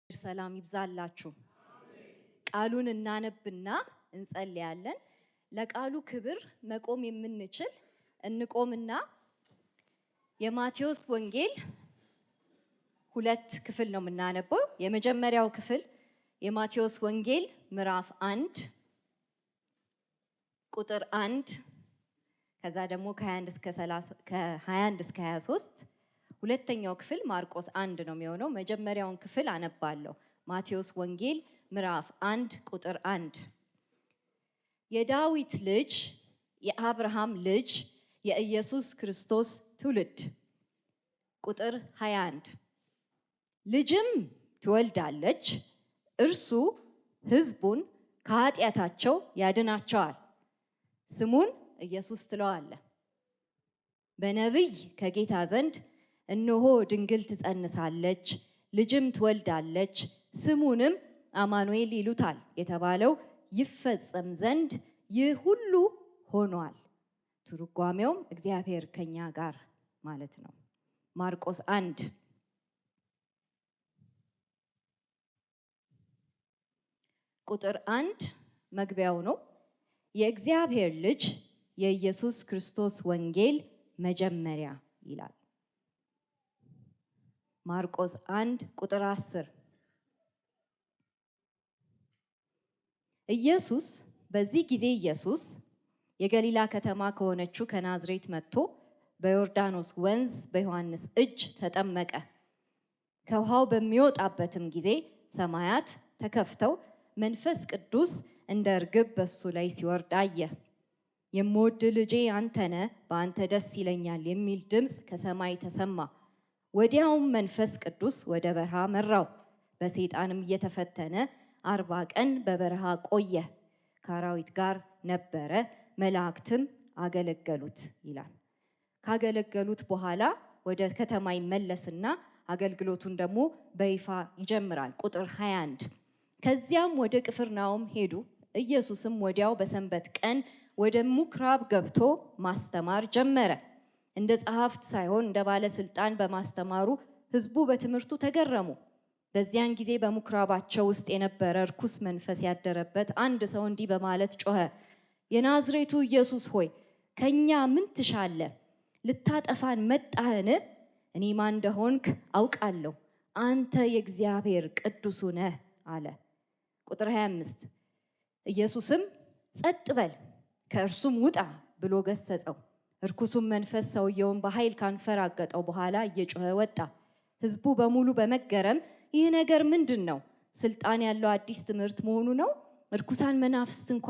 ሰላም ይብዛላችሁ። ቃሉን እናነብና እንጸልያለን። ለቃሉ ክብር መቆም የምንችል እንቆምና የማቴዎስ ወንጌል 2 ክፍል ነው የምናነበው። የመጀመሪያው ክፍል የማቴዎስ ወንጌል ምዕራፍ 1 ቁጥር 1 ከዛ ደግሞ ከ21 እስከ 23። ሁለተኛው ክፍል ማርቆስ 1 ነው የሚሆነው። መጀመሪያውን ክፍል አነባለሁ። ማቴዎስ ወንጌል ምዕራፍ 1 ቁጥር 1 የዳዊት ልጅ የአብርሃም ልጅ የኢየሱስ ክርስቶስ ትውልድ። ቁጥር 21 ልጅም ትወልዳለች፣ እርሱ ሕዝቡን ከኃጢአታቸው ያድናቸዋል፣ ስሙን ኢየሱስ ትለዋለህ። በነቢይ ከጌታ ዘንድ እነሆ ድንግል ትጸንሳለች፣ ልጅም ትወልዳለች፣ ስሙንም አማኑኤል ይሉታል የተባለው ይፈጸም ዘንድ ይህ ሁሉ ሆኗል። ትርጓሜውም እግዚአብሔር ከኛ ጋር ማለት ነው። ማርቆስ 1 ቁጥር 1 መግቢያው ነው። የእግዚአብሔር ልጅ የኢየሱስ ክርስቶስ ወንጌል መጀመሪያ ይላል። ማርቆስ 1 ቁጥር 10 በዚህ ጊዜ ኢየሱስ የገሊላ ከተማ ከሆነችው ከናዝሬት መጥቶ በዮርዳኖስ ወንዝ በዮሐንስ እጅ ተጠመቀ። ከውሃው በሚወጣበትም ጊዜ ሰማያት ተከፍተው መንፈስ ቅዱስ እንደ ርግብ በሱ ላይ ሲወርድ አየ። የምወድ ልጄ አንተ ነህ፣ በአንተ ደስ ይለኛል የሚል ድምፅ ከሰማይ ተሰማ። ወዲያውም መንፈስ ቅዱስ ወደ በረሃ መራው። በሰይጣንም እየተፈተነ 40 ቀን በበረሃ ቆየ። ከአራዊት ጋር ነበረ፣ መላእክትም አገለገሉት ይላል። ካገለገሉት በኋላ ወደ ከተማ ይመለስና አገልግሎቱን ደግሞ በይፋ ይጀምራል። ቁጥር 21 ከዚያም ወደ ቅፍርናሆም ሄዱ። ኢየሱስም ወዲያው በሰንበት ቀን ወደ ምኩራብ ገብቶ ማስተማር ጀመረ። እንደ ጸሐፍት ሳይሆን እንደ ባለስልጣን በማስተማሩ ሕዝቡ በትምህርቱ ተገረሙ። በዚያን ጊዜ በምኩራባቸው ውስጥ የነበረ ርኩስ መንፈስ ያደረበት አንድ ሰው እንዲህ በማለት ጮኸ፣ የናዝሬቱ ኢየሱስ ሆይ ከኛ ምን ትሻለህ? ልታጠፋን መጣህን? እኔ ማን እንደሆንክ አውቃለሁ፣ አንተ የእግዚአብሔር ቅዱሱ ነህ አለ። ቁጥር 25 ኢየሱስም ጸጥ በል ከእርሱም ውጣ ብሎ ገሰጸው። እርኩሱም መንፈስ ሰውየውን በኃይል ካንፈራገጠው በኋላ እየጮኸ ወጣ። ሕዝቡ በሙሉ በመገረም ይህ ነገር ምንድን ነው? ስልጣን ያለው አዲስ ትምህርት መሆኑ ነው? እርኩሳን መናፍስት እንኳ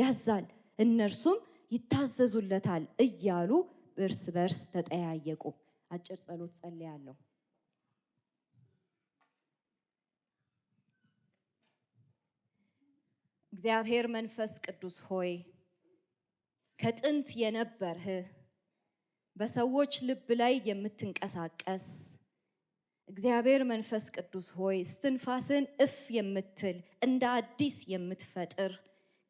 ያዛል፣ እነርሱም ይታዘዙለታል እያሉ እርስ በርስ ተጠያየቁ። አጭር ጸሎት ጸልያለሁ። እግዚአብሔር መንፈስ ቅዱስ ሆይ ከጥንት የነበርህ በሰዎች ልብ ላይ የምትንቀሳቀስ እግዚአብሔር መንፈስ ቅዱስ ሆይ እስትንፋስን እፍ የምትል እንደ አዲስ የምትፈጥር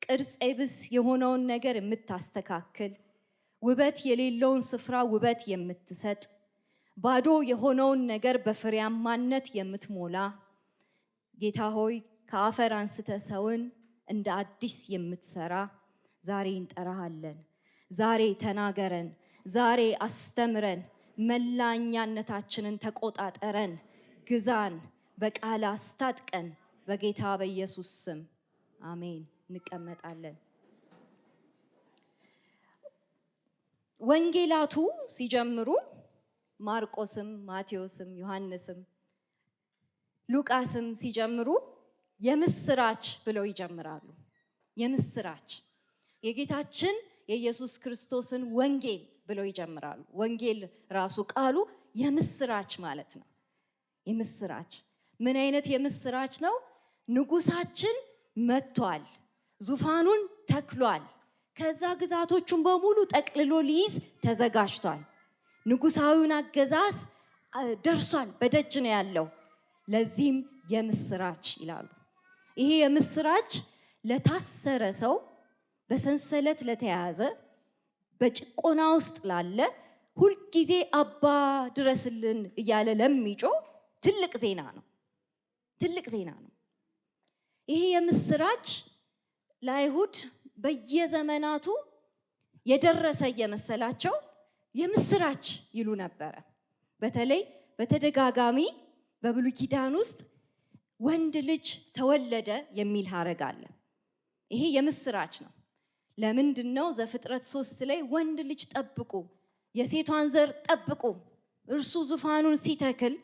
ቅርጽ ቢስ የሆነውን ነገር የምታስተካክል ውበት የሌለውን ስፍራ ውበት የምትሰጥ ባዶ የሆነውን ነገር በፍሬያማነት የምትሞላ ጌታ ሆይ ከአፈር አንስተ ሰውን እንደ አዲስ የምትሰራ ዛሬ እንጠራሃለን። ዛሬ ተናገረን፣ ዛሬ አስተምረን፣ መላኛነታችንን ተቆጣጠረን፣ ግዛን፣ በቃል አስታጥቀን፣ በጌታ በኢየሱስ ስም አሜን። እንቀመጣለን። ወንጌላቱ ሲጀምሩ ማርቆስም፣ ማቴዎስም፣ ዮሐንስም ሉቃስም ሲጀምሩ የምስራች ብለው ይጀምራሉ። የምስራች የጌታችን የኢየሱስ ክርስቶስን ወንጌል ብለው ይጀምራሉ። ወንጌል ራሱ ቃሉ የምስራች ማለት ነው። የምስራች ምን አይነት የምስራች ነው? ንጉሳችን መጥቷል፣ ዙፋኑን ተክሏል፣ ከዛ ግዛቶቹን በሙሉ ጠቅልሎ ሊይዝ ተዘጋጅቷል። ንጉሳዊውን አገዛዝ ደርሷል፣ በደጅ ነው ያለው። ለዚህም የምስራች ይላሉ። ይሄ የምስራች ለታሰረ ሰው፣ በሰንሰለት ለተያዘ፣ በጭቆና ውስጥ ላለ፣ ሁልጊዜ አባ ድረስልን እያለ ለሚጮህ ትልቅ ዜና ነው። ትልቅ ዜና ነው። ይሄ የምስራች ለአይሁድ በየዘመናቱ የደረሰ እየመሰላቸው የምስራች ይሉ ነበረ። በተለይ በተደጋጋሚ በብሉይ ኪዳን ውስጥ ወንድ ልጅ ተወለደ የሚል ሐረግ አለ። ይሄ የምስራች ነው። ለምንድን ነው ዘፍጥረት 3 ላይ ወንድ ልጅ ጠብቁ፣ የሴቷን ዘር ጠብቁ፣ እርሱ ዙፋኑን ሲተክል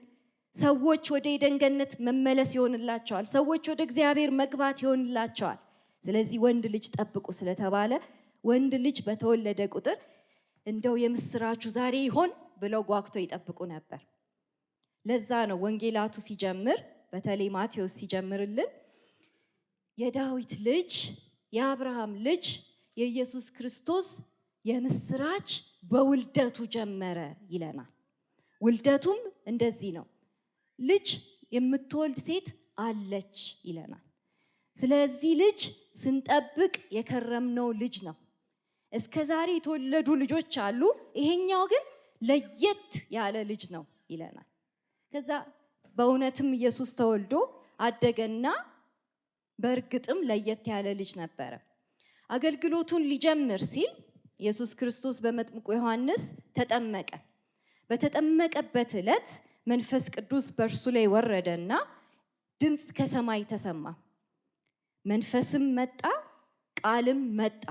ሰዎች ወደ ኤደን ገነት መመለስ ይሆንላቸዋል፣ ሰዎች ወደ እግዚአብሔር መግባት ይሆንላቸዋል። ስለዚህ ወንድ ልጅ ጠብቁ ስለተባለ ወንድ ልጅ በተወለደ ቁጥር እንደው የምስራቹ ዛሬ ይሆን ብለው ጓጉቶ ይጠብቁ ነበር። ለዛ ነው ወንጌላቱ ሲጀምር በተለይ ማቴዎስ ሲጀምርልን የዳዊት ልጅ የአብርሃም ልጅ የኢየሱስ ክርስቶስ የምስራች በውልደቱ ጀመረ ይለናል። ውልደቱም እንደዚህ ነው፣ ልጅ የምትወልድ ሴት አለች ይለናል። ስለዚህ ልጅ ስንጠብቅ የከረምነው ልጅ ነው። እስከ ዛሬ የተወለዱ ልጆች አሉ፣ ይሄኛው ግን ለየት ያለ ልጅ ነው ይለናል። ከዛ በእውነትም ኢየሱስ ተወልዶ አደገና በእርግጥም ለየት ያለ ልጅ ነበረ። አገልግሎቱን ሊጀምር ሲል ኢየሱስ ክርስቶስ በመጥምቁ ዮሐንስ ተጠመቀ። በተጠመቀበት ዕለት መንፈስ ቅዱስ በእርሱ ላይ ወረደና ድምፅ ከሰማይ ተሰማ፣ መንፈስም መጣ፣ ቃልም መጣ።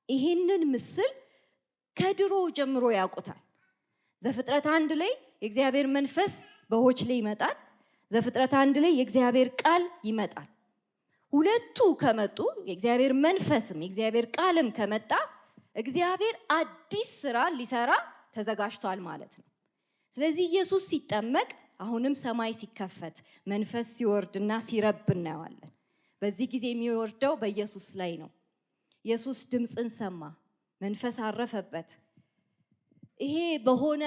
ይህንን ምስል ከድሮ ጀምሮ ያውቁታል። ዘፍጥረት 1 ላይ የእግዚአብሔር መንፈስ በውኆች ላይ ይመጣል። ዘፍጥረት 1 ላይ የእግዚአብሔር ቃል ይመጣል። ሁለቱ ከመጡ የእግዚአብሔር መንፈስም የእግዚአብሔር ቃልም ከመጣ እግዚአብሔር አዲስ ስራ ሊሰራ ተዘጋጅቷል ማለት ነው። ስለዚህ ኢየሱስ ሲጠመቅ አሁንም ሰማይ ሲከፈት መንፈስ ሲወርድና ሲረብ እናየዋለን። በዚህ ጊዜ የሚወርደው በኢየሱስ ላይ ነው። ኢየሱስ ድምፅን ሰማ፣ መንፈስ አረፈበት። ይሄ በሆነ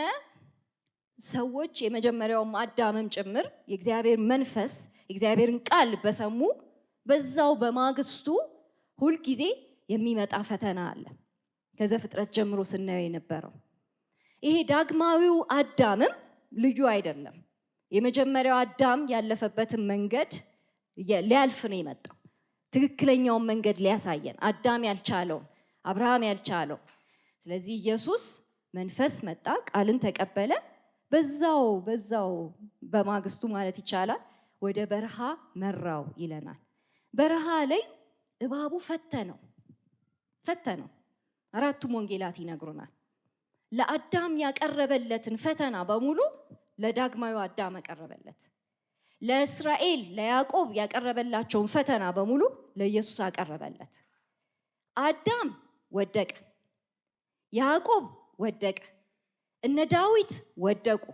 ሰዎች የመጀመሪያውም አዳምም ጭምር የእግዚአብሔር መንፈስ የእግዚአብሔርን ቃል በሰሙ በዛው በማግስቱ ሁልጊዜ የሚመጣ ፈተና አለ። ከዘፍጥረት ጀምሮ ስናየው የነበረው ይሄ ዳግማዊው አዳምም ልዩ አይደለም። የመጀመሪያው አዳም ያለፈበትን መንገድ ሊያልፍ ነው የመጣው። ትክክለኛውን መንገድ ሊያሳየን አዳም ያልቻለውን አብርሃም ያልቻለው። ስለዚህ ኢየሱስ መንፈስ መጣ፣ ቃልን ተቀበለ። በዛው በማግስቱ ማለት ይቻላል ወደ በረሃ መራው ይለናል። በረሃ ላይ እባቡ ፈተነው። አራቱም ወንጌላት ይነግሩናል። ለአዳም ያቀረበለትን ፈተና በሙሉ ለዳግማዊው አዳም አቀረበለት። ለእስራኤል ለያዕቆብ ያቀረበላቸውን ፈተና በሙሉ ለኢየሱስ አቀረበለት። አዳም ወደቀ፣ ያዕቆብ ወደቀ፣ እነ ዳዊት ወደቁ።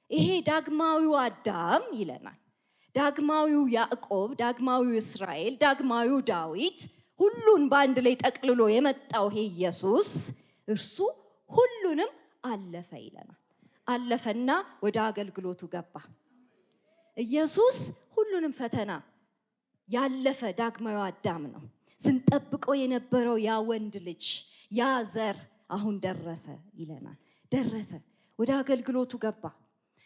ይሄ ዳግማዊው አዳም ይለናል። ዳግማዊው ያዕቆብ፣ ዳግማዊው እስራኤል፣ ዳግማዊው ዳዊት ሁሉን በአንድ ላይ ጠቅልሎ የመጣው ይሄ ኢየሱስ እርሱ ሁሉንም አለፈ ይለናል። አለፈና ወደ አገልግሎቱ ገባ። ኢየሱስ ሁሉንም ፈተና ያለፈ ዳግማዊው አዳም ነው። ስንጠብቀው የነበረው ያ ወንድ ልጅ ያ ዘር አሁን ደረሰ ይለናል። ደረሰ፣ ወደ አገልግሎቱ ገባ።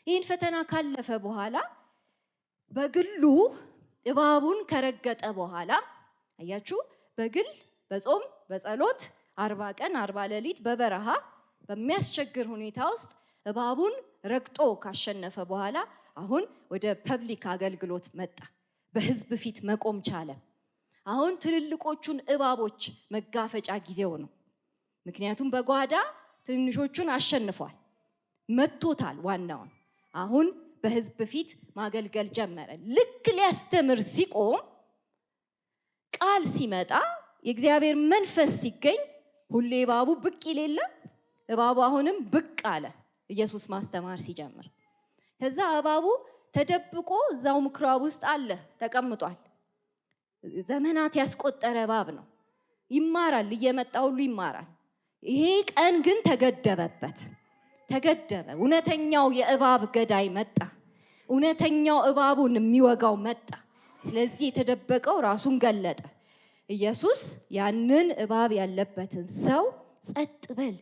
ይህን ፈተና ካለፈ በኋላ በግሉ እባቡን ከረገጠ በኋላ አያችሁ፣ በግል በጾም በጸሎት 40 ቀን 40 ሌሊት በበረሃ በሚያስቸግር ሁኔታ ውስጥ እባቡን ረግጦ ካሸነፈ በኋላ አሁን ወደ ፐብሊክ አገልግሎት መጣ። በህዝብ ፊት መቆም ቻለ። አሁን ትልልቆቹን እባቦች መጋፈጫ ጊዜው ነው። ምክንያቱም በጓዳ ትንሾቹን አሸንፏል፣ መቶታል ዋናውን። አሁን በህዝብ ፊት ማገልገል ጀመረ። ልክ ሊያስተምር ሲቆም ቃል ሲመጣ የእግዚአብሔር መንፈስ ሲገኝ ሁሌ እባቡ ብቅ ይል እባቡ አሁንም ብቅ አለ ኢየሱስ ማስተማር ሲጀምር። ከዛ እባቡ ተደብቆ እዛው ምኩራብ ውስጥ አለ ተቀምጧል። ዘመናት ያስቆጠረ እባብ ነው። ይማራል፣ እየመጣ ሁሉ ይማራል። ይሄ ቀን ግን ተገደበ። እውነተኛው የእባብ ገዳይ መጣ። እውነተኛው እባቡን የሚወጋው መጣ። ስለዚህ የተደበቀው ራሱን ገለጠ። ኢየሱስ ያንን እባብ ያለበትን ሰው ጸጥ በል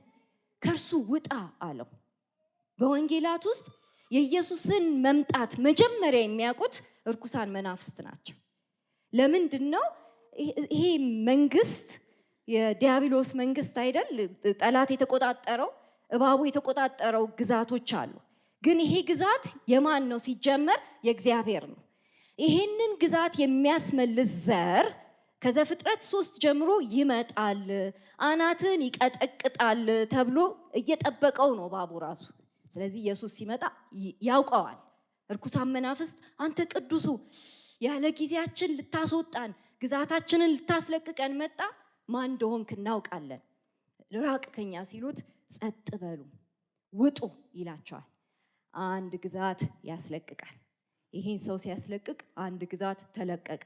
ከርሱ ውጣ አለው። በወንጌላት ውስጥ የኢየሱስን መምጣት መጀመሪያ የሚያውቁት እርኩሳን መናፍስት ናቸው። ለምንድነው? ይሄ መንግስት የዲያብሎስ መንግስት አይደል? ጠላት የተቆጣጠረው እባቡ የተቆጣጠረው ግዛቶች አሉ። ግን ይሄ ግዛት የማን ነው? ሲጀመር የእግዚአብሔር ነው። ይሄንን ግዛት የሚያስመልስ ዘር ከዘፍጥረት 3 ጀምሮ ይመጣል፣ አናትን ይቀጠቅጣል ተብሎ እየጠበቀው ነው እባቡ ራሱ። ስለዚህ ኢየሱስ ሲመጣ ያውቀዋል። እርኩሳን መናፍስት አንተ ቅዱሱ ያለ ጊዜያችን ልታስወጣን ግዛታችንን ልታስለቅቀን መጣ፣ ማን እንደሆንክ እናውቃለን፣ ራቅ ከኛ ሲሉት ጸጥ በሉ ውጡ ይላቸዋል። አንድ ግዛት ያስለቅቃል። ይሄን ሰው ሲያስለቅቅ አንድ ግዛት ተለቀቀ።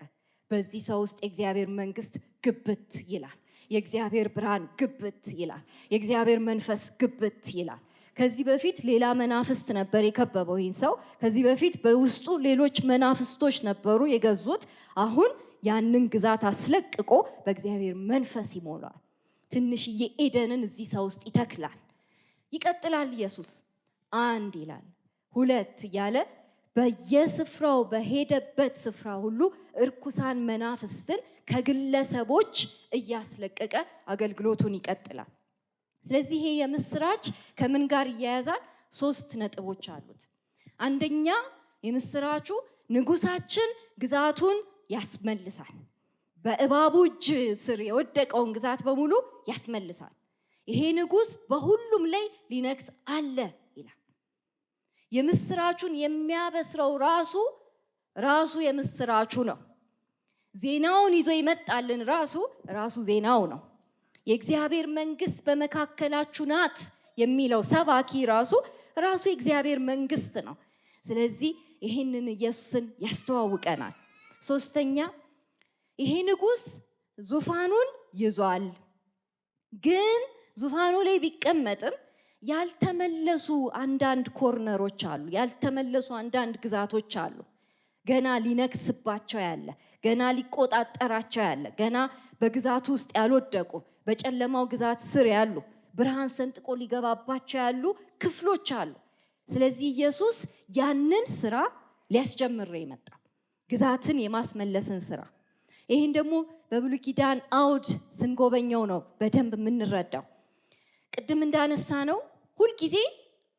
በዚህ ሰው ውስጥ የእግዚአብሔር መንግስት ግብት ይላል። የእግዚአብሔር ብርሃን ግብት ይላል። የእግዚአብሔር መንፈስ ግብት ይላል። ከዚህ በፊት ሌላ መናፍስት ነበር የከበበው ይህን ሰው። ከዚህ በፊት በውስጡ ሌሎች መናፍስቶች ነበሩ የገዙት። አሁን ያንን ግዛት አስለቅቆ በእግዚአብሔር መንፈስ ይሞላል። ትንሽዬ ኤደንን እዚህ ሰው ውስጥ ይተክላል። ይቀጥላል ኢየሱስ። 1 ይላል 2 እያለ በየስፍራው በሄደበት ስፍራ ሁሉ እርኩሳን መናፍስትን ከግለሰቦች እያስለቀቀ አገልግሎቱን ይቀጥላል። ስለዚህ ይሄ የምስራች ከምን ጋር ይያያዛል? 3 ነጥቦች አሉት። አንደኛ የምስራቹ ንጉሳችን ግዛቱን ያስመልሳል። በእባቡ እጅ ስር የወደቀውን ግዛት በሙሉ ያስመልሳል። ይሄ ንጉስ በሁሉም ላይ ሊነግስ አለ ይላል። የምስራቹን የሚያበስረው ራሱ የምስራቹ ነው። ዜናውን ይዞ ይመጣልን ራሱ ዜናው ነው። የእግዚአብሔር መንግስት በመካከላችሁ ናት የሚለው ሰባኪ ራሱ የእግዚአብሔር መንግስት ነው። ስለዚህ ይሄንን ኢየሱስን ያስተዋውቀናል። 3ኛ ይሄ ንጉስ ዙፋኑን ይዟል። ግን ዙፋኑ ላይ ቢቀመጥም ያልተመለሱ አንዳንድ ኮርነሮች አሉ፣ ያልተመለሱ አንዳንድ ግዛቶች አሉ። ገና ሊነክስባቸው ያለ፣ ገና ሊቆጣጠራቸው ያለ፣ ገና በግዛቱ ውስጥ ያልወደቁ፣ በጨለማው ግዛት ስር ያሉ፣ ብርሃን ሰንጥቆ ሊገባባቸው ያሉ ክፍሎች አሉ። ስለዚህ ኢየሱስ ያንን ስራ ሊያስጀምር ይመጣ፣ ግዛትን የማስመለስን ስራ። ይሄን ደግሞ በብሉይ ኪዳን አውድ ስንጎበኘው ነው በደንብ የምንረዳው። ቅድም እንዳነሳ ነው ሁልጊዜ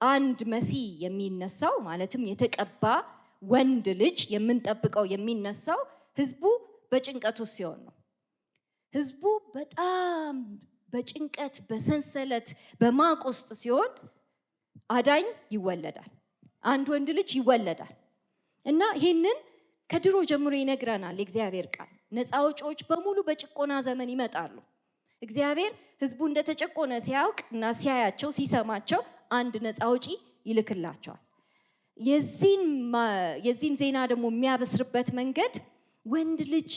አንድ መሲህ የሚነሳው ማለትም የተቀባ ወንድ ልጅ የምንጠብቀው የሚነሳው ህዝቡ በጭንቀት ውስጥ ሲሆን ነው። ህዝቡ በጣም በጭንቀት በሰንሰለት በማቅ ውስጥ ሲሆን አዳኝ ይወለዳል፣ አንድ ወንድ ልጅ ይወለዳል። እና ይሄንን ከድሮ ጀምሮ ይነግረናል የእግዚአብሔር ቃል። ነፃ አውጪዎች በሙሉ በጭቆና ዘመን ይመጣሉ። እግዚአብሔር ህዝቡ እንደተጨቆነ ሲያውቅ እና ሲያያቸው ሲሰማቸው አንድ ነፃ አውጪ ይልክላቸዋል። የዚህን ዜና ደግሞ የሚያበስርበት መንገድ ወንድ ልጅ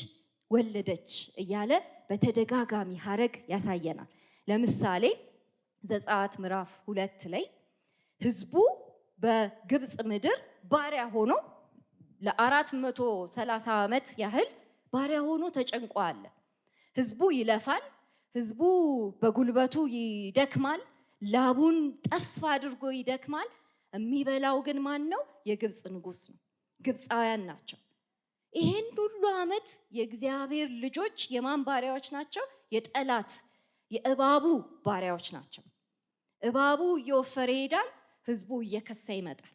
ወለደች እያለ በተደጋጋሚ ሐረግ ያሳየናል። ለምሳሌ ዘጸአት ምዕራፍ 2 ላይ ህዝቡ በግብፅ ምድር ባሪያ ሆኖ ለ430 ዓመት ያህል ባሪያ ሆኖ ተጨንቆ አለ። ህዝቡ ይለፋል፣ ህዝቡ በጉልበቱ ይደክማል፣ ላቡን ጠፍ አድርጎ ይደክማል። የሚበላው ግን ማን ነው? የግብፅ ንጉስ ነው። ግብፃውያን ናቸው። ይሄን ሁሉ ዓመት የእግዚአብሔር ልጆች የማን ባሪያዎች ናቸው? የጠላት የእባቡ ባሪያዎች ናቸው። እባቡ እየወፈረ ይሄዳል፣ ህዝቡ እየከሳ ይመጣል።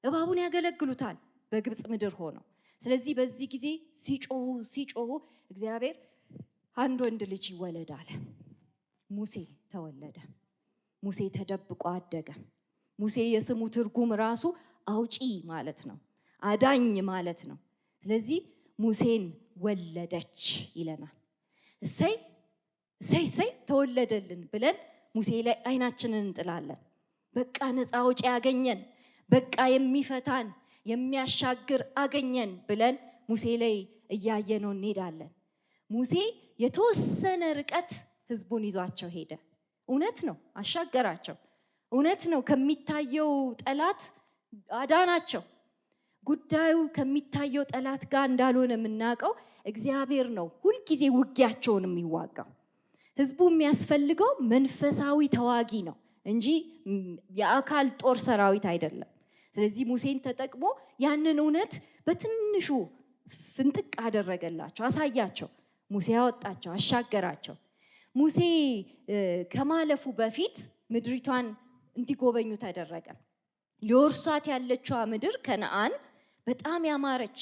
እባቡን ያገለግሉታል በግብፅ ምድር ሆነው። ስለዚህ በዚህ ጊዜ ሲጮሁ እግዚአብሔር አንድ ወንድ ልጅ ይወለድ አለ። ሙሴ ተወለደ። ሙሴ ተደብቆ አደገ። ሙሴ የስሙ ትርጉም ራሱ አውጪ ማለት ነው፣ አዳኝ ማለት ነው። ስለዚህ ሙሴን ወለደች ይለናል። እሰይ እሰይ እሰይ ተወለደልን ብለን ሙሴ ላይ አይናችንን እንጥላለን። በቃ ነፃ አውጪ አገኘን፣ በቃ የሚፈታን የሚያሻግር አገኘን ብለን ሙሴ ላይ እያየነው እንሄዳለን። ሙሴ የተወሰነ ርቀት ህዝቡን ይዟቸው ሄደ። እውነት ነው፣ አሻገራቸው። እውነት ነው፣ ከሚታየው ጠላት አዳናቸው። ጉዳዩ ከሚታየው ጠላት ጋር እንዳልሆነ የምናውቀው እግዚአብሔር ነው ሁልጊዜ ውጊያቸውን የሚዋጋው። ህዝቡ የሚያስፈልገው መንፈሳዊ ተዋጊ ነው እንጂ የአካል ጦር ሰራዊት አይደለም። ስለዚህ ሙሴን ተጠቅሞ ያንን እውነት በትንሹ ፍንጥቅ አደረገላቸው፣ አሳያቸው። ሙሴ ያወጣቸው፣ አሻገራቸው። ሙሴ ከማለፉ በፊት ምድሪቷን እንዲጎበኙ ተደረገ። ሊወርሷት ያለችዋ ምድር ከነዓን በጣም ያማረች፣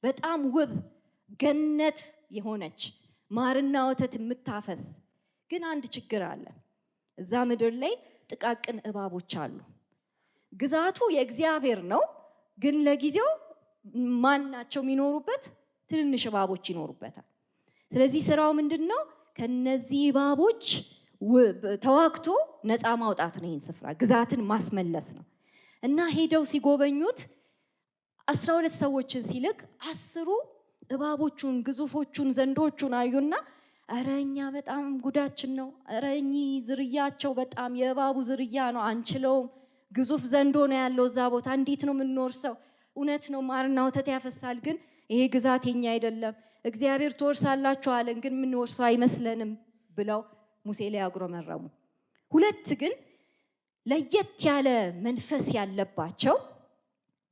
በጣም ውብ ገነት የሆነች ማርና ወተት የምታፈስ፣ ግን አንድ ችግር አለ። እዛ ምድር ላይ ጥቃቅን እባቦች አሉ። ግዛቱ የእግዚአብሔር ነው፣ ግን ለጊዜው ማን ናቸው የሚኖሩበት? ትንንሽ እባቦች ይኖሩበታል። ስለዚህ ስራው ምንድነው? ከነዚህ እባቦች ተዋግቶ ነፃ ማውጣት ነው። ይህን ስፍራ ግዛትን ማስመለስ ነው። እና ሄደው ሲጎበኙት 12 ሰዎችን ሲልክ 10ሩ እባቦቹን፣ ግዙፎቹን ዘንዶቹን አዩና ኧረ እኛ በጣም ጉዳችን ነው፣ ኧረ እኚህ ዝርያቸው በጣም የእባቡ ዝርያ ነው፣ አንችለውም፣ ግዙፍ ዘንዶ ነው ያለው እዛ ቦታ፣ እንዴት ነው የምንወርሰው? እውነት ነው ማርና ወተት ያፈሳል፣ ግን ይሄ ግዛት የኛ አይደለም፣ እግዚአብሔር ትወርሳላችሁ አለን፣ ግን የምንወርሰው አይመስለንም ብለው ሙሴ ላይ አጉረመረሙ። 2 ግን ለየት ያለ መንፈስ ያለባቸው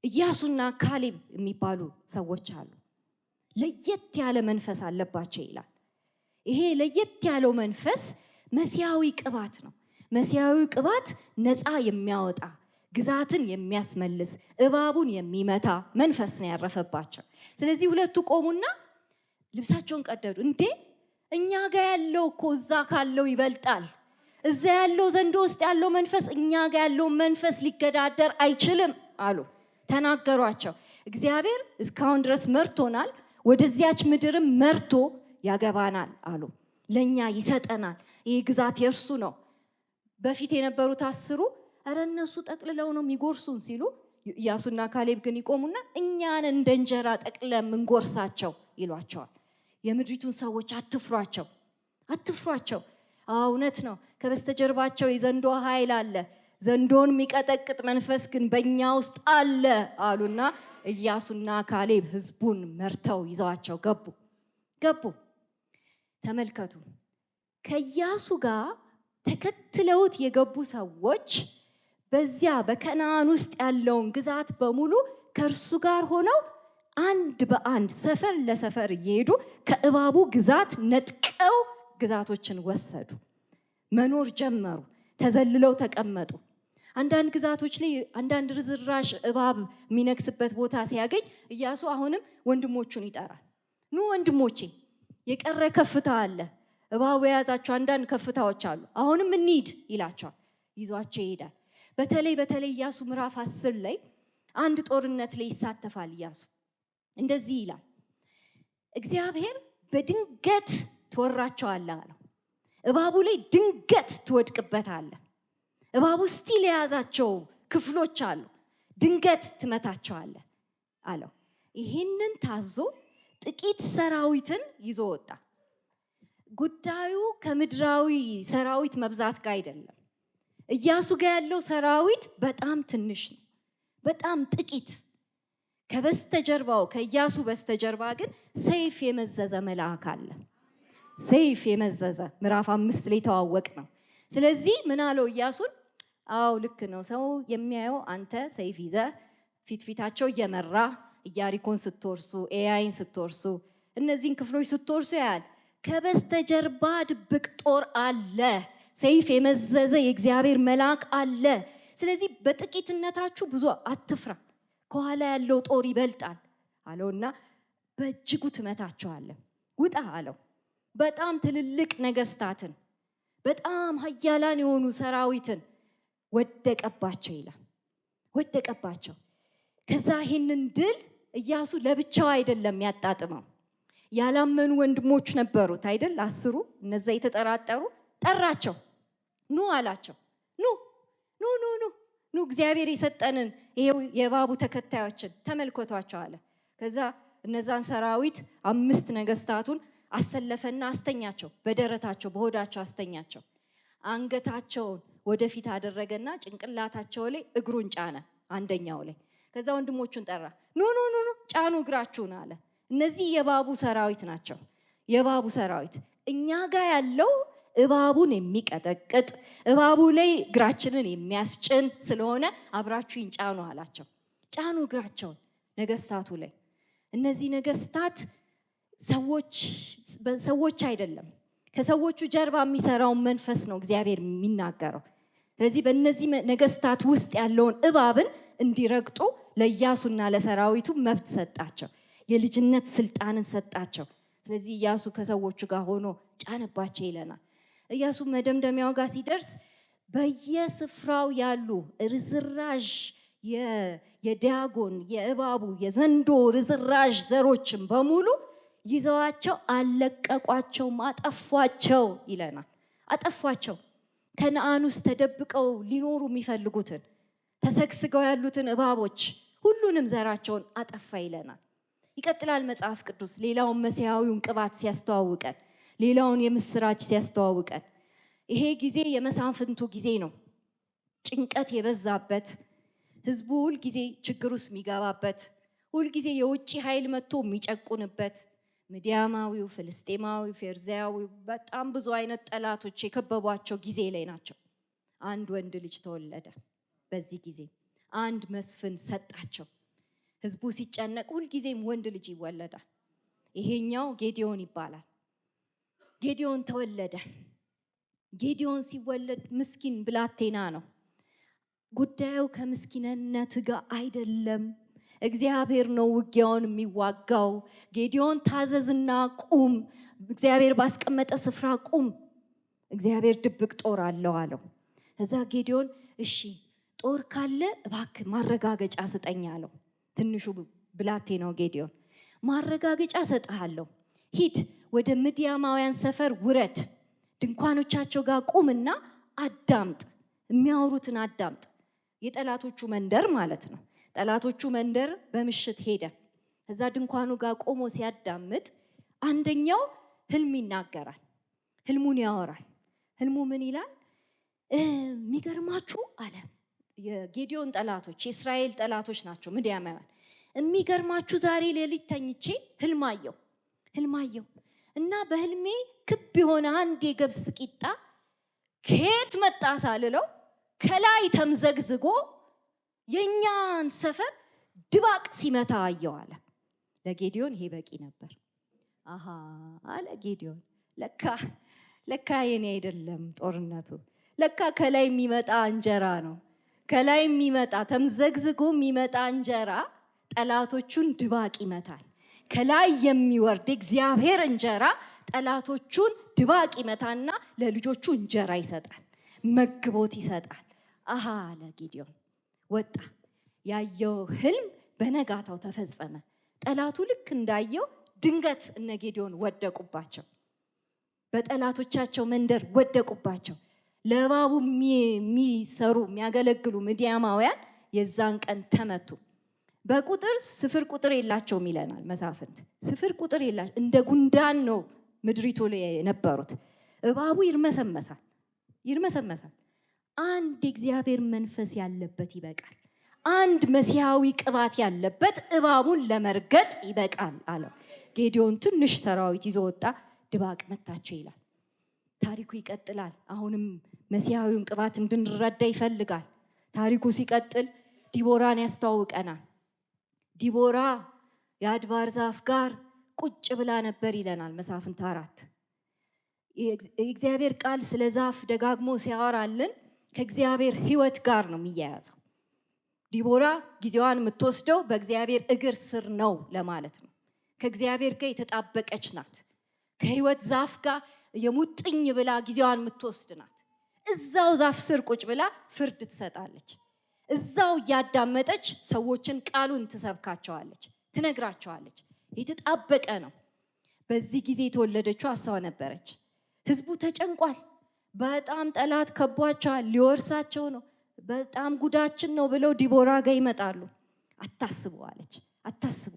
ኢያሱና ካሌብ የሚባሉ ሰዎች አሉ። ለየት ያለ መንፈስ አለባቸው ይላል። ይሄ ለየት ያለው መንፈስ መሲያዊ ቅባት ነው። መሲያዊ ቅባት ነፃ የሚያወጣ፣ ግዛትን የሚያስመልስ፣ እባቡን የሚመታ መንፈስ ነው ያረፈባቸው። ስለዚህ 2ቱ ቆሙና ልብሳቸውን ቀደዱ። እንዴ እኛ ጋር ያለው እኮ እዛ ካለው ይበልጣል። እዛ ያለው ዘንዶ ውስጥ ያለው መንፈስ እኛ ጋር ያለው መንፈስ ሊገዳደር አይችልም አሉ፣ ተናገሯቸው። እግዚአብሔር እስካሁን ድረስ መርቶናል፣ ወደዚያች ምድርም መርቶ ያገባናል አሉ። ለኛ ይሰጠናል፣ ይሄ ግዛት የእርሱ ነው። በፊት የነበሩት 10ሩ ኧረ እነሱ ጠቅልለው ነው የሚጎርሱን ሲሉ፣ ኢያሱና ካሌብ ግን ይቆሙና እኛን እንደ እንጀራ ጠቅልለን ምንጎርሳቸው ይሏቸዋል። የምድሪቱን ሰዎች አትፍሯቸው፣ አትፍሯቸው። እውነት ነው ከበስተጀርባቸው የዘንዶ ኃይል አለ፣ ዘንዶን የሚቀጠቅጥ መንፈስ ግን በእኛ ውስጥ አለ አሉና ኢያሱና ካሌብ ህዝቡን መርተው ይዘዋቸው ገቡ። ተመልከቱ፣ ከኢያሱ ጋር ተከትለውት የገቡ ሰዎች በዚያ በከነዓን ውስጥ ያለውን ግዛት በሙሉ ከእርሱ ጋር ሆነው አንድ በአንድ ሰፈር ለሰፈር እየሄዱ ከእባቡ ግዛት ነጥቀው ግዛቶችን ወሰዱ። መኖር ጀመሩ። ተዘልለው ተቀመጡ። አንዳንድ ግዛቶች ላይ አንዳንድ ርዝራሽ እባብ የሚነክስበት ቦታ ሲያገኝ ኢያሱ አሁንም ወንድሞቹን ይጠራል። ኑ ወንድሞቼ፣ የቀረ ከፍታ አለ፣ እባቡ የያዛቸው አንዳንድ ከፍታዎች አሉ፣ አሁንም እንሂድ ይላቸዋል። ይዟቸው ይሄዳል። በተለይ ኢያሱ ምዕራፍ 10 ላይ አንድ ጦርነት ላይ ይሳተፋል። ኢያሱ እንደዚህ ይላል፣ እግዚአብሔር በድንገት ትወራቸዋለህ አለው። እባቡ ላይ ድንገት ትወድቅበታለህ። እባቡ ስቲል የያዛቸው ክፍሎች አሉ፣ ድንገት ትመታቸዋለህ አለው። ይህንን ታዞ ጥቂት ሰራዊትን ይዞ ወጣ። ጉዳዩ ከምድራዊ ሰራዊት መብዛት ጋር አይደለም። ኢያሱ ጋር ያለው ሰራዊት በጣም ትንሽ ነው፣ በጣም ጥቂት። ከበስተጀርባው ከኢያሱ በስተጀርባ ግን ሰይፍ የመዘዘ መልአክ አለ። ሰይፍ የመዘዘ ምዕራፍ 5 ላይ ተዋወቅ ነው። ስለዚህ ምን አለው ኢያሱን? አው ልክ ነው፣ ሰው የሚያየው አንተ ሰይፍ ይዘህ ፊታቸው እየመራ ኢያሪኮን ስትወርሱ፣ ኤያይን ስትወርሱ፣ እነዚህን ክፍሎች ስትወርሱ ያያል። ከበስተጀርባ ድብቅ ጦር አለ፣ ሰይፍ የመዘዘ የእግዚአብሔር መልአክ አለ። ስለዚህ በጥቂትነታችሁ ብዙ አትፍራ፣ ከኋላ ያለው ጦር ይበልጣል አለውና በእጅጉ ትመታቸዋለህ። ውጣ አለው። በጣም ትልልቅ ነገስታትን፣ በጣም ኃያላን የሆኑ ሰራዊትን ወደቀባቸው ይላል። ወደቀባቸው። ከዛ ይህንን ድል ኢያሱ ለብቻው አይደለም ያጣጥመው። ያላመኑ ወንድሞች ነበሩት አይደል? 10ሩ እነዛ የተጠራጠሩ ጠራቸው። ኑ አላቸው። ኑ እግዚአብሔር የሰጠንን ይሄው የእባቡ ተከታዮችን ተመልከቷቸው አለ። ከዛ እነዛን ሰራዊት 5 ነገስታቱን አሰለፈና አስተኛቸው። በደረታቸው በሆዳቸው አስተኛቸው። አንገታቸውን ወደፊት አደረገና ጭንቅላታቸው ላይ እግሩን ጫነ፣ አንደኛው ላይ። ከዛ ወንድሞቹን ጠራ። ኑ ጫኑ እግራችሁን አለ። እነዚህ የእባቡ ሰራዊት ናቸው። የእባቡ ሰራዊት እኛ ጋር ያለው እባቡን የሚቀጠቅጥ እባቡ ላይ እግራችንን የሚያስጭን ስለሆነ አብራችሁን ጫኑ አላቸው። ጫኑ እግራቸውን ነገስታቱ ላይ። እነዚህ ነገስታት ሰዎች አይደለም፣ ከሰዎቹ ጀርባ የሚሰራውን መንፈስ ነው እግዚአብሔር የሚናገረው። ስለዚህ በእነዚህ ነገስታት ውስጥ ያለውን እባብን እንዲረግጡ ለኢያሱና ለሰራዊቱ መብት ሰጣቸው፣ የልጅነት ስልጣንን ሰጣቸው። ስለዚህ ኢያሱ ከሰዎቹ ጋር ሆኖ ጫነባቸው ይለናል። ኢያሱ መደምደሚያው ጋር ሲደርስ በየስፍራው ያሉ ርዝራዥ የዳጎን የእባቡ የዘንዶ ርዝራዥ ዘሮችን በሙሉ ይዘዋቸው አለቀቋቸው፣ አጠፏቸው ይለናል። አጠፏቸው። ከነዓን ውስጥ ተደብቀው ሊኖሩ የሚፈልጉትን ተሰግስገው ያሉትን እባቦች ሁሉንም ዘራቸውን አጠፋ ይለናል። ይቀጥላል መጽሐፍ ቅዱስ ሌላውን መሲሐዊውን ቅባት ሲያስተዋውቀን፣ ሌላውን የምስራች ሲያስተዋውቀን፣ ይሄ ጊዜ የመሳፍንቱ ጊዜ ነው። ጭንቀት የበዛበት፣ ህዝቡ ሁልጊዜ ችግር ውስጥ የሚገባበት፣ ሁልጊዜ የውጭ ኃይል መጥቶ የሚጨቁንበት፣ ምድያማዊው፣ ፍልስጤማዊው፣ ፌርዛዊው በጣም ብዙ አይነት ጠላቶች የከበቧቸው ጊዜ ላይ ናቸው። አንድ ወንድ ልጅ ተወለደ። በዚህ ጊዜ አንድ መስፍን ሰጣቸው። ህዝቡ ሲጨነቅ ሁልጊዜም ወንድ ልጅ ይወለዳል። ይሄኛው ጌዲዮን ይባላል። ጌዲዮን ተወለደ። ጌዲዮን ሲወለድ ምስኪን ብላቴና ነው። ጉዳዩ ከምስኪንነት ጋር አይደለም። እግዚአብሔር ነው ውጊያውን የሚዋጋው። ጌዲዮን ታዘዝና ቁም፣ እግዚአብሔር ባስቀመጠ ስፍራ ቁም፣ እግዚአብሔር ድብቅ ጦር አለው አለው። ከዛ ጌዲዮን እሺ ጦር ካለ እባክህ ማረጋገጫ ስጠኝ አለው። ትንሹ ብላቴናው ጌዲዮን ማረጋገጫ ሰጥሃለሁ፣ ሂድ ወደ ምድያማውያን ሰፈር ውረድ፣ ድንኳኖቻቸው ጋር ቁምና አዳምጥ፣ የሚያወሩትን አዳምጥ። የጠላቶቹ መንደር ማለት ነው። ጠላቶቹ መንደር በምሽት ሄደ። ከዛ ድንኳኑ ጋር ቆሞ ሲያዳምጥ አንደኛው ህልም ይናገራል፣ ህልሙን ያወራል። ህልሙ ምን ይላል? የሚገርማችሁ አለ፣ የጌዲዮን ጠላቶች የእስራኤል ጠላቶች ናቸው ምድያማውያን። የሚገርማችሁ ዛሬ ሌሊት ተኝቼ ህልም አየሁ እና በህልሜ ክብ የሆነ አንድ የገብስ ቂጣ ከየት መጣ ሳልለው ከላይ ተምዘግዝጎ የኛን ሰፈር ድባቅ ሲመታ አየሁ አለ። ለጌዲዮን ይሄ በቂ ነበር። አሃ አለ ጌዲዮን፣ ለካ የኔ አይደለም ጦርነቱ፣ ለካ ከላይ የሚመጣ እንጀራ ነው። ከላይ የሚመጣ ተምዘግዝጎ የሚመጣ እንጀራ ጠላቶቹን ድባቅ ይመታል። ከላይ የሚወርድ እግዚአብሔር እንጀራ ጠላቶቹን ድባቅ ይመታና ለልጆቹ እንጀራ ይሰጣል፣ መግቦት ይሰጣል። አሃ አለ ጌዲዮን። ወጣ። ያየው ህልም በነጋታው ተፈጸመ። ጠላቱ ልክ እንዳየው ድንገት እነ ጌዲዮን ወደቁባቸው፣ በጠላቶቻቸው መንደር ወደቁባቸው። ለእባቡ የሚሰሩ የሚያገለግሉ ምድያማውያን የዛን ቀን ተመቱ። በቁጥር ስፍር ቁጥር የላቸውም ይለናል መሳፍንት። ስፍር ቁጥር የላቸው፣ እንደ ጉንዳን ነው ምድሪቱ ላይ የነበሩት። እባቡ ይርመሰመሳል። አንድ የእግዚአብሔር መንፈስ ያለበት ይበቃል። አንድ መሲሐዊ ቅባት ያለበት እባቡን ለመርገጥ ይበቃል አለው። ጌዲዮን ትንሽ ሰራዊት ይዞ ወጣ፣ ድባቅ መታቸው ይላል። ታሪኩ ይቀጥላል። አሁንም መሲሐዊውን ቅባት እንድንረዳ ይፈልጋል። ታሪኩ ሲቀጥል ዲቦራን ያስተዋውቀናል። ዲቦራ የአድባር ዛፍ ጋር ቁጭ ብላ ነበር ይለናል መሳፍንት 4። የእግዚአብሔር ቃል ስለ ዛፍ ደጋግሞ ሲያወራልን ከእግዚአብሔር ሕይወት ጋር ነው የሚያያዘው። ዲቦራ ጊዜዋን የምትወስደው በእግዚአብሔር እግር ስር ነው ለማለት ነው። ከእግዚአብሔር ጋር የተጣበቀች ናት። ከሕይወት ዛፍ ጋር የሙጥኝ ብላ ጊዜዋን የምትወስድ ናት። እዛው ዛፍ ስር ቁጭ ብላ ፍርድ ትሰጣለች። እዛው እያዳመጠች ሰዎችን ቃሉን ትሰብካቸዋለች፣ ትነግራቸዋለች። የተጣበቀ ነው። በዚህ ጊዜ የተወለደችው አሳዋ ነበረች። ህዝቡ ተጨንቋል። በጣም ጠላት ከቧቸዋል፣ ሊወርሳቸው ነው። በጣም ጉዳችን ነው ብለው ዲቦራ ጋር ይመጣሉ። አታስቡ አለች፣ አታስቡ።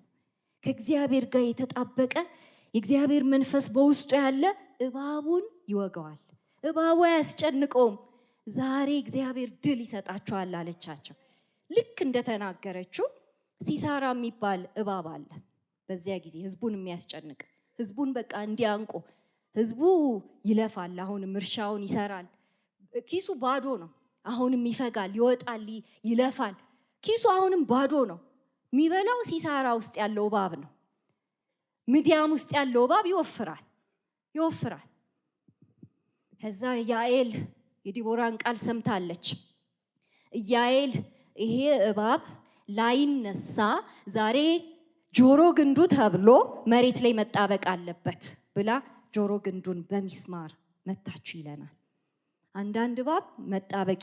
ከእግዚአብሔር ጋር የተጣበቀ የእግዚአብሔር መንፈስ በውስጡ ያለ እባቡን ይወጋዋል። እባቡ አያስጨንቀውም። ዛሬ እግዚአብሔር ድል ይሰጣቸዋል አለቻቸው። ልክ እንደተናገረችው ሲሳራ የሚባል እባብ አለ በዚያ ጊዜ ህዝቡን የሚያስጨንቅ፣ ህዝቡን በቃ እንዲያንቁ። ህዝቡ ይለፋል፣ አሁንም እርሻውን ይሰራል፣ ኪሱ ባዶ ነው። አሁንም ይፈጋል፣ ይወጣል፣ ይለፋል። ኪሱ አሁንም ባዶ ነው። የሚበላው ሲሳራ ውስጥ ያለው እባብ ነው። ምድያም ውስጥ ያለው እባብ ይወፍራል። ከዛ ያኤል የዲቦራን ቃል ሰምታለች። ያኤል ይሄ እባብ ላይነሳ ዛሬ ጆሮ ግንዱ ተብሎ መሬት ላይ መጣበቅ አለበት ብላ ጆሮ ግንዱን በሚስማር መታችሁ ይለናል። አንዳንድ እባብ መጣበቅ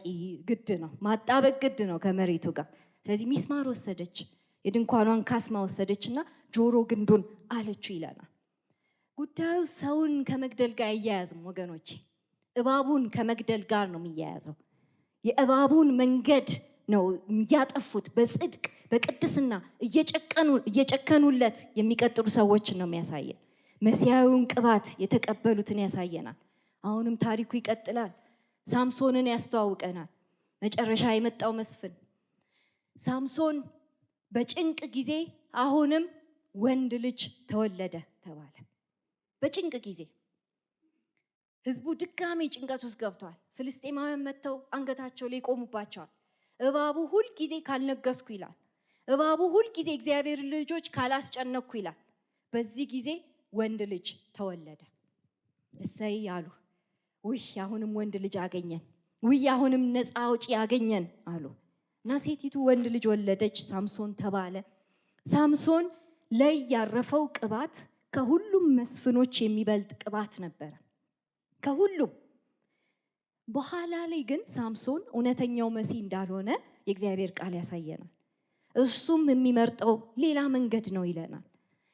ግድ ነው፣ ማጣበቅ ግድ ነው ከመሬቱ ጋር። ስለዚህ ሚስማር ወሰደች፣ የድንኳኗን ካስማ ወሰደችና ጆሮ ግንዱን አለችው ይለናል። ጉዳዩ ሰውን ከመግደል ጋር አያያዝም ወገኖቼ፣ እባቡን ከመግደል ጋር ነው የሚያያዘው። የእባቡን መንገድ ነው ያጠፉት። በጽድቅ በቅድስና እየጨከኑለት የሚቀጥሉ ሰዎችን ነው የሚያሳየን። መሲያዊውን ቅባት የተቀበሉትን ያሳየናል። አሁንም ታሪኩ ይቀጥላል። ሳምሶንን ያስተዋውቀናል። መጨረሻ የመጣው መስፍን ሳምሶን በጭንቅ ጊዜ አሁንም ወንድ ልጅ ተወለደ ተባለ። በጭንቅ ጊዜ ህዝቡ ድጋሜ ጭንቀት ውስጥ ገብቷል። ፍልስጤማውያን መጥተው አንገታቸው ላይ ይቆሙባቸዋል። እባቡ ሁል ጊዜ ካልነገስኩ ይላል። እባቡ ሁል ጊዜ እግዚአብሔር ልጆች ካላስጨነኩ ይላል። በዚህ ጊዜ ወንድ ልጅ ተወለደ። እሰይ አሉ። ውይ አሁንም ወንድ ልጅ አገኘን፣ ውይ አሁንም ነፃ አውጪ አገኘን አሉ እና ሴቲቱ ወንድ ልጅ ወለደች፣ ሳምሶን ተባለ። ሳምሶን ላይ ያረፈው ቅባት ከሁሉም መስፍኖች የሚበልጥ ቅባት ነበረ፣ ከሁሉም። በኋላ ላይ ግን ሳምሶን እውነተኛው መሲህ እንዳልሆነ የእግዚአብሔር ቃል ያሳየናል። እሱም የሚመርጠው ሌላ መንገድ ነው ይለናል።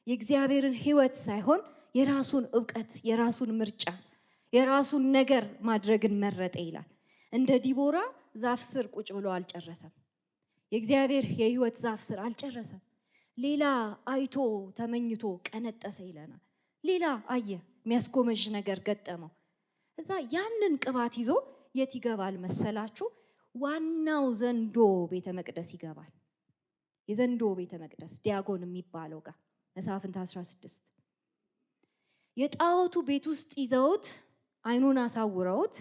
የእግዚአብሔርን ሕይወት ሳይሆን የራሱን ዕውቀት፣ የራሱን ምርጫ፣ የራሱን ነገር ማድረግን መረጠ ይላል። እንደ ዲቦራ ዛፍ ስር ቁጭ ብሎ አልጨረሰም። የእግዚአብሔር የሕይወት ዛፍ ስር አልጨረሰም። ሌላ አይቶ ተመኝቶ ቀነጠሰ ይለናል። ሌላ አየ፣ የሚያስጎመዥ ነገር ገጠመው። እዛ ያንን ቅባት ይዞ የት ይገባል መሰላችሁ? ዋናው ዘንዶ ቤተ መቅደስ ይገባል። የዘንዶ ቤተ መቅደስ ዲያጎን የሚባለው ጋር መሳፍንት 16 የጣዖቱ ቤት ውስጥ ይዘውት አይኑን አሳውረውት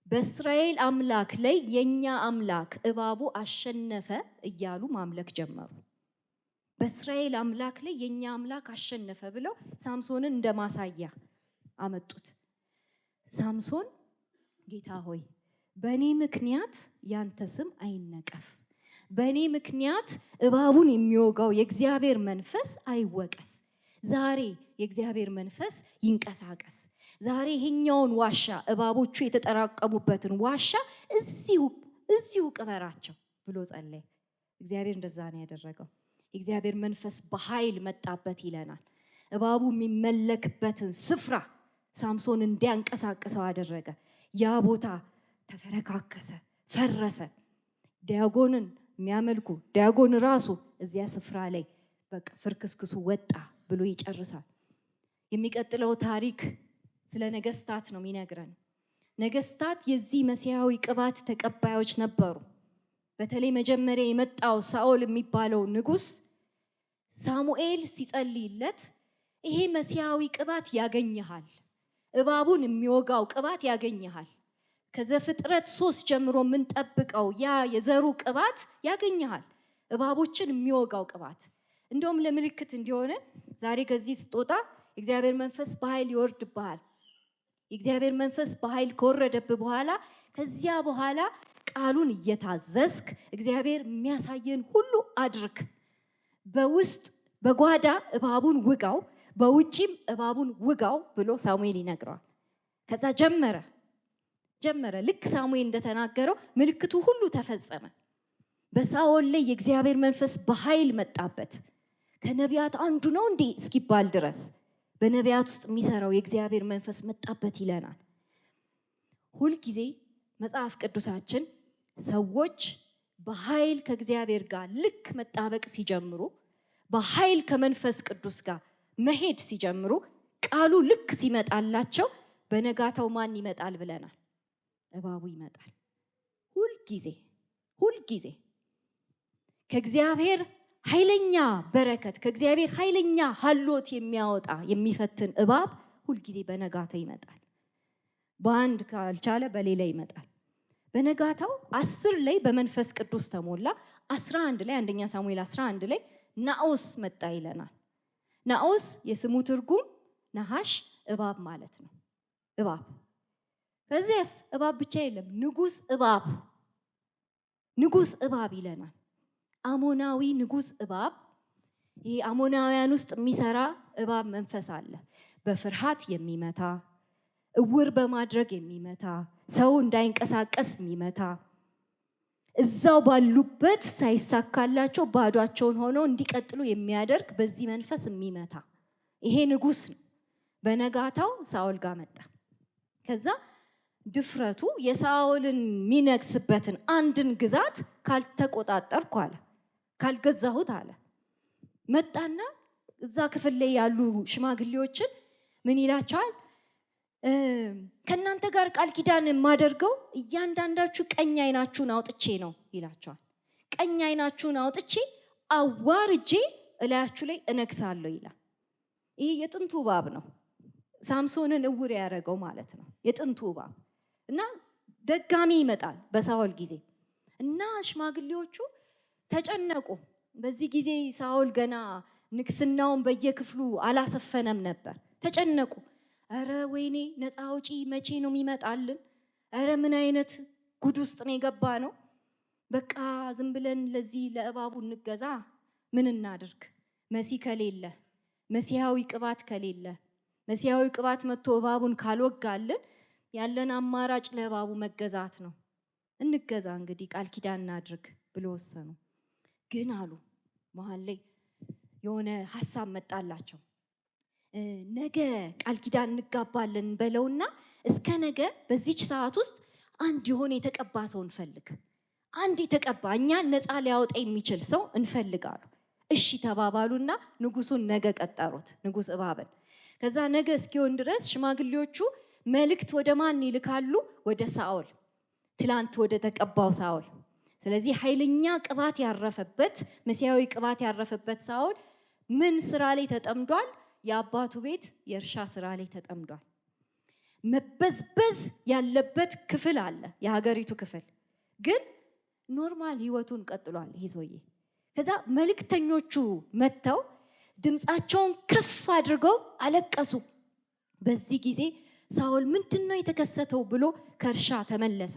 በእስራኤል አምላክ ላይ የኛ አምላክ እባቡ አሸነፈ እያሉ ማምለክ ጀመሩ። በእስራኤል አምላክ ላይ የኛ አምላክ አሸነፈ ብለው ሳምሶንን እንደማሳያ አመጡት። ሳምሶን ጌታ ሆይ በእኔ ምክንያት ያንተ ስም አይነቀፍ፣ በእኔ ምክንያት እባቡን የሚወጋው የእግዚአብሔር መንፈስ አይወቀስ። ዛሬ የእግዚአብሔር መንፈስ ይንቀሳቀስ። ዛሬ ይሄኛውን ዋሻ እባቦቹ የተጠራቀሙበትን ዋሻ እዚሁ ቅበራቸው ብሎ ጸለየ። እግዚአብሔር እንደዛ ነው ያደረገው። የእግዚአብሔር መንፈስ በኃይል መጣበት ይለናል። እባቡ የሚመለክበትን ስፍራ ሳምሶን እንዲያንቀሳቅሰው አደረገ። ያ ቦታ ተፈረካከሰ፣ ፈረሰ። ዲያጎንን የሚያመልኩ ዲያጎን ራሱ እዚያ ስፍራ ላይ በቃ ፍርክስክሱ ወጣ ብሎ ይጨርሳል። የሚቀጥለው ታሪክ ስለ ነገስታት ነው የሚነግረን። ነገስታት የዚህ መሲያዊ ቅባት ተቀባዮች ነበሩ። በተለይ መጀመሪያ የመጣው ሳኦል የሚባለው ንጉስ ሳሙኤል ሲጸልይለት ይሄ መሲያዊ ቅባት ያገኘሃል፣ እባቡን የሚወጋው ቅባት ያገኘሃል፣ ከዘፍጥረት 3 ጀምሮ የምንጠብቀው ያ የዘሩ ቅባት ያገኘሃል፣ እባቦችን የሚወጋው ቅባት። እንደውም ለምልክት እንዲሆነ ዛሬ ከዚህ ስትወጣ የእግዚአብሔር መንፈስ በኃይል ይወርድብሃል። የእግዚአብሔር መንፈስ በኃይል ከወረደብህ በኋላ ከዚያ በኋላ ቃሉን እየታዘዝክ እግዚአብሔር የሚያሳየን ሁሉ አድርግ። በውስጥ በጓዳ እባቡን ውጋው፣ በውጪም እባቡን ውጋው ብሎ ሳሙኤል ይነግረዋል። ከዛ ጀመረ። ልክ ሳሙኤል እንደተናገረው ምልክቱ ሁሉ ተፈጸመ። በሳኦል ላይ የእግዚአብሔር መንፈስ በኃይል መጣበት። ከነቢያት አንዱ ነው እንዴ እስኪባል ድረስ በነቢያት ውስጥ የሚሰራው የእግዚአብሔር መንፈስ መጣበት ይለናል። ሁልጊዜ መጽሐፍ ቅዱሳችን ሰዎች በኃይል ከእግዚአብሔር ጋር ልክ መጣበቅ ሲጀምሩ፣ በኃይል ከመንፈስ ቅዱስ ጋር መሄድ ሲጀምሩ፣ ቃሉ ልክ ሲመጣላቸው በነጋታው ማን ይመጣል ብለናል? እባቡ ይመጣል። ሁልጊዜ ከእግዚአብሔር ኃይለኛ በረከት፣ ከእግዚአብሔር ኃይለኛ ሀሎት የሚያወጣ የሚፈትን እባብ ሁልጊዜ በነጋታው ይመጣል። በአንድ ካልቻለ በሌላ ይመጣል። በነጋታው 10 ላይ በመንፈስ ቅዱስ ተሞላ። 11 ላይ አንደኛ ሳሙኤል 11 ላይ ናኦስ መጣ ይለናል። ናኦስ የስሙ ትርጉም ነሐሽ እባብ ማለት ነው። እባብ። ከዚያስ እባብ ብቻ የለም፣ ንጉስ እባብ ይለናል። አሞናዊ ንጉስ እባብ። ይሄ አሞናውያን ውስጥ የሚሰራ እባብ መንፈስ አለ። በፍርሃት የሚመታ፣ እውር በማድረግ የሚመታ፣ ሰው እንዳይንቀሳቀስ የሚመታ፣ እዛው ባሉበት ሳይሳካላቸው ባዷቸውን ሆነው እንዲቀጥሉ የሚያደርግ በዚህ መንፈስ የሚመታ ይሄ ንጉስ ነው። በነጋታው ሳኦል ጋር መጣ። ከዛ ድፍረቱ የሳኦልን የሚነግስበትን አንድን ግዛት ካልተቆጣጠርኩ አለ፣ ካልገዛሁት አለ። መጣና እዛ ክፍል ላይ ያሉ ሽማግሌዎችን ምን ይላቸዋል? ከእናንተ ጋር ቃል ኪዳን የማደርገው እያንዳንዳችሁ ቀኝ አይናችሁን አውጥቼ ነው ይላቸዋል። ቀኝ አይናችሁን አውጥቼ አዋርጄ እላያችሁ ላይ እነግሳለሁ ይላል። ይሄ የጥንቱ እባብ ነው። ሳምሶንን እውር ያደረገው ማለት ነው የጥንቱ እባብ። እና ደጋሚ ይመጣል በሳኦል ጊዜ እና ሽማግሌዎቹ ተጨነቁ። በዚህ ጊዜ ሳኦል ገና ንግስናውን በየክፍሉ አላሰፈነም ነበር። ተጨነቁ። አረ ወይኔ ነፃ አውጪ መቼ ነው የሚመጣልን? አረ ምን አይነት ጉድ ውስጥ ነው የገባ ነው? በቃ ዝም ብለን ለዚህ ለእባቡ እንገዛ። ምን እናድርግ? መሲህ ከሌለ፣ መሲያዊ ቅባት ከሌለ፣ መሲያዊ ቅባት መጥቶ እባቡን ካልወጋልን ያለን አማራጭ ለእባቡ መገዛት ነው። እንገዛ እንግዲህ ቃል ኪዳን እናድርግ ብሎ ወሰኑ። ግን አሉ መሀል ላይ የሆነ ሐሳብ መጣላቸው። ነገ ቃል ኪዳን እንጋባለን በለውና እስከ ነገ በዚች ሰዓት ውስጥ አንድ የሆነ የተቀባ ሰው እንፈልግ፣ አንድ የተቀባ እኛን ነፃ ሊያወጣ የሚችል ሰው እንፈልጋሉ። እሺ ተባባሉና ንጉሱን ነገ ቀጠሩት፣ ንጉስ እባብን። ከዛ ነገ እስኪሆን ድረስ ሽማግሌዎቹ መልእክት ወደ ማን ይልካሉ? ወደ ሳኦል፣ ትላንት ወደ ተቀባው ሳኦል። ስለዚህ ኃይለኛ ቅባት ያረፈበት፣ መሲያዊ ቅባት ያረፈበት ሳኦል ምን ስራ ላይ ተጠምዷል? የአባቱ ቤት የእርሻ ስራ ላይ ተጠምዷል። መበዝበዝ ያለበት ክፍል አለ፣ የሀገሪቱ ክፍል ግን ኖርማል ህይወቱን ቀጥሏል ይህ ሰውዬ። ከዛ መልእክተኞቹ መጥተው ድምፃቸውን ከፍ አድርገው አለቀሱ። በዚህ ጊዜ ሳኦል ምንድነው የተከሰተው ብሎ ከእርሻ ተመለሰ።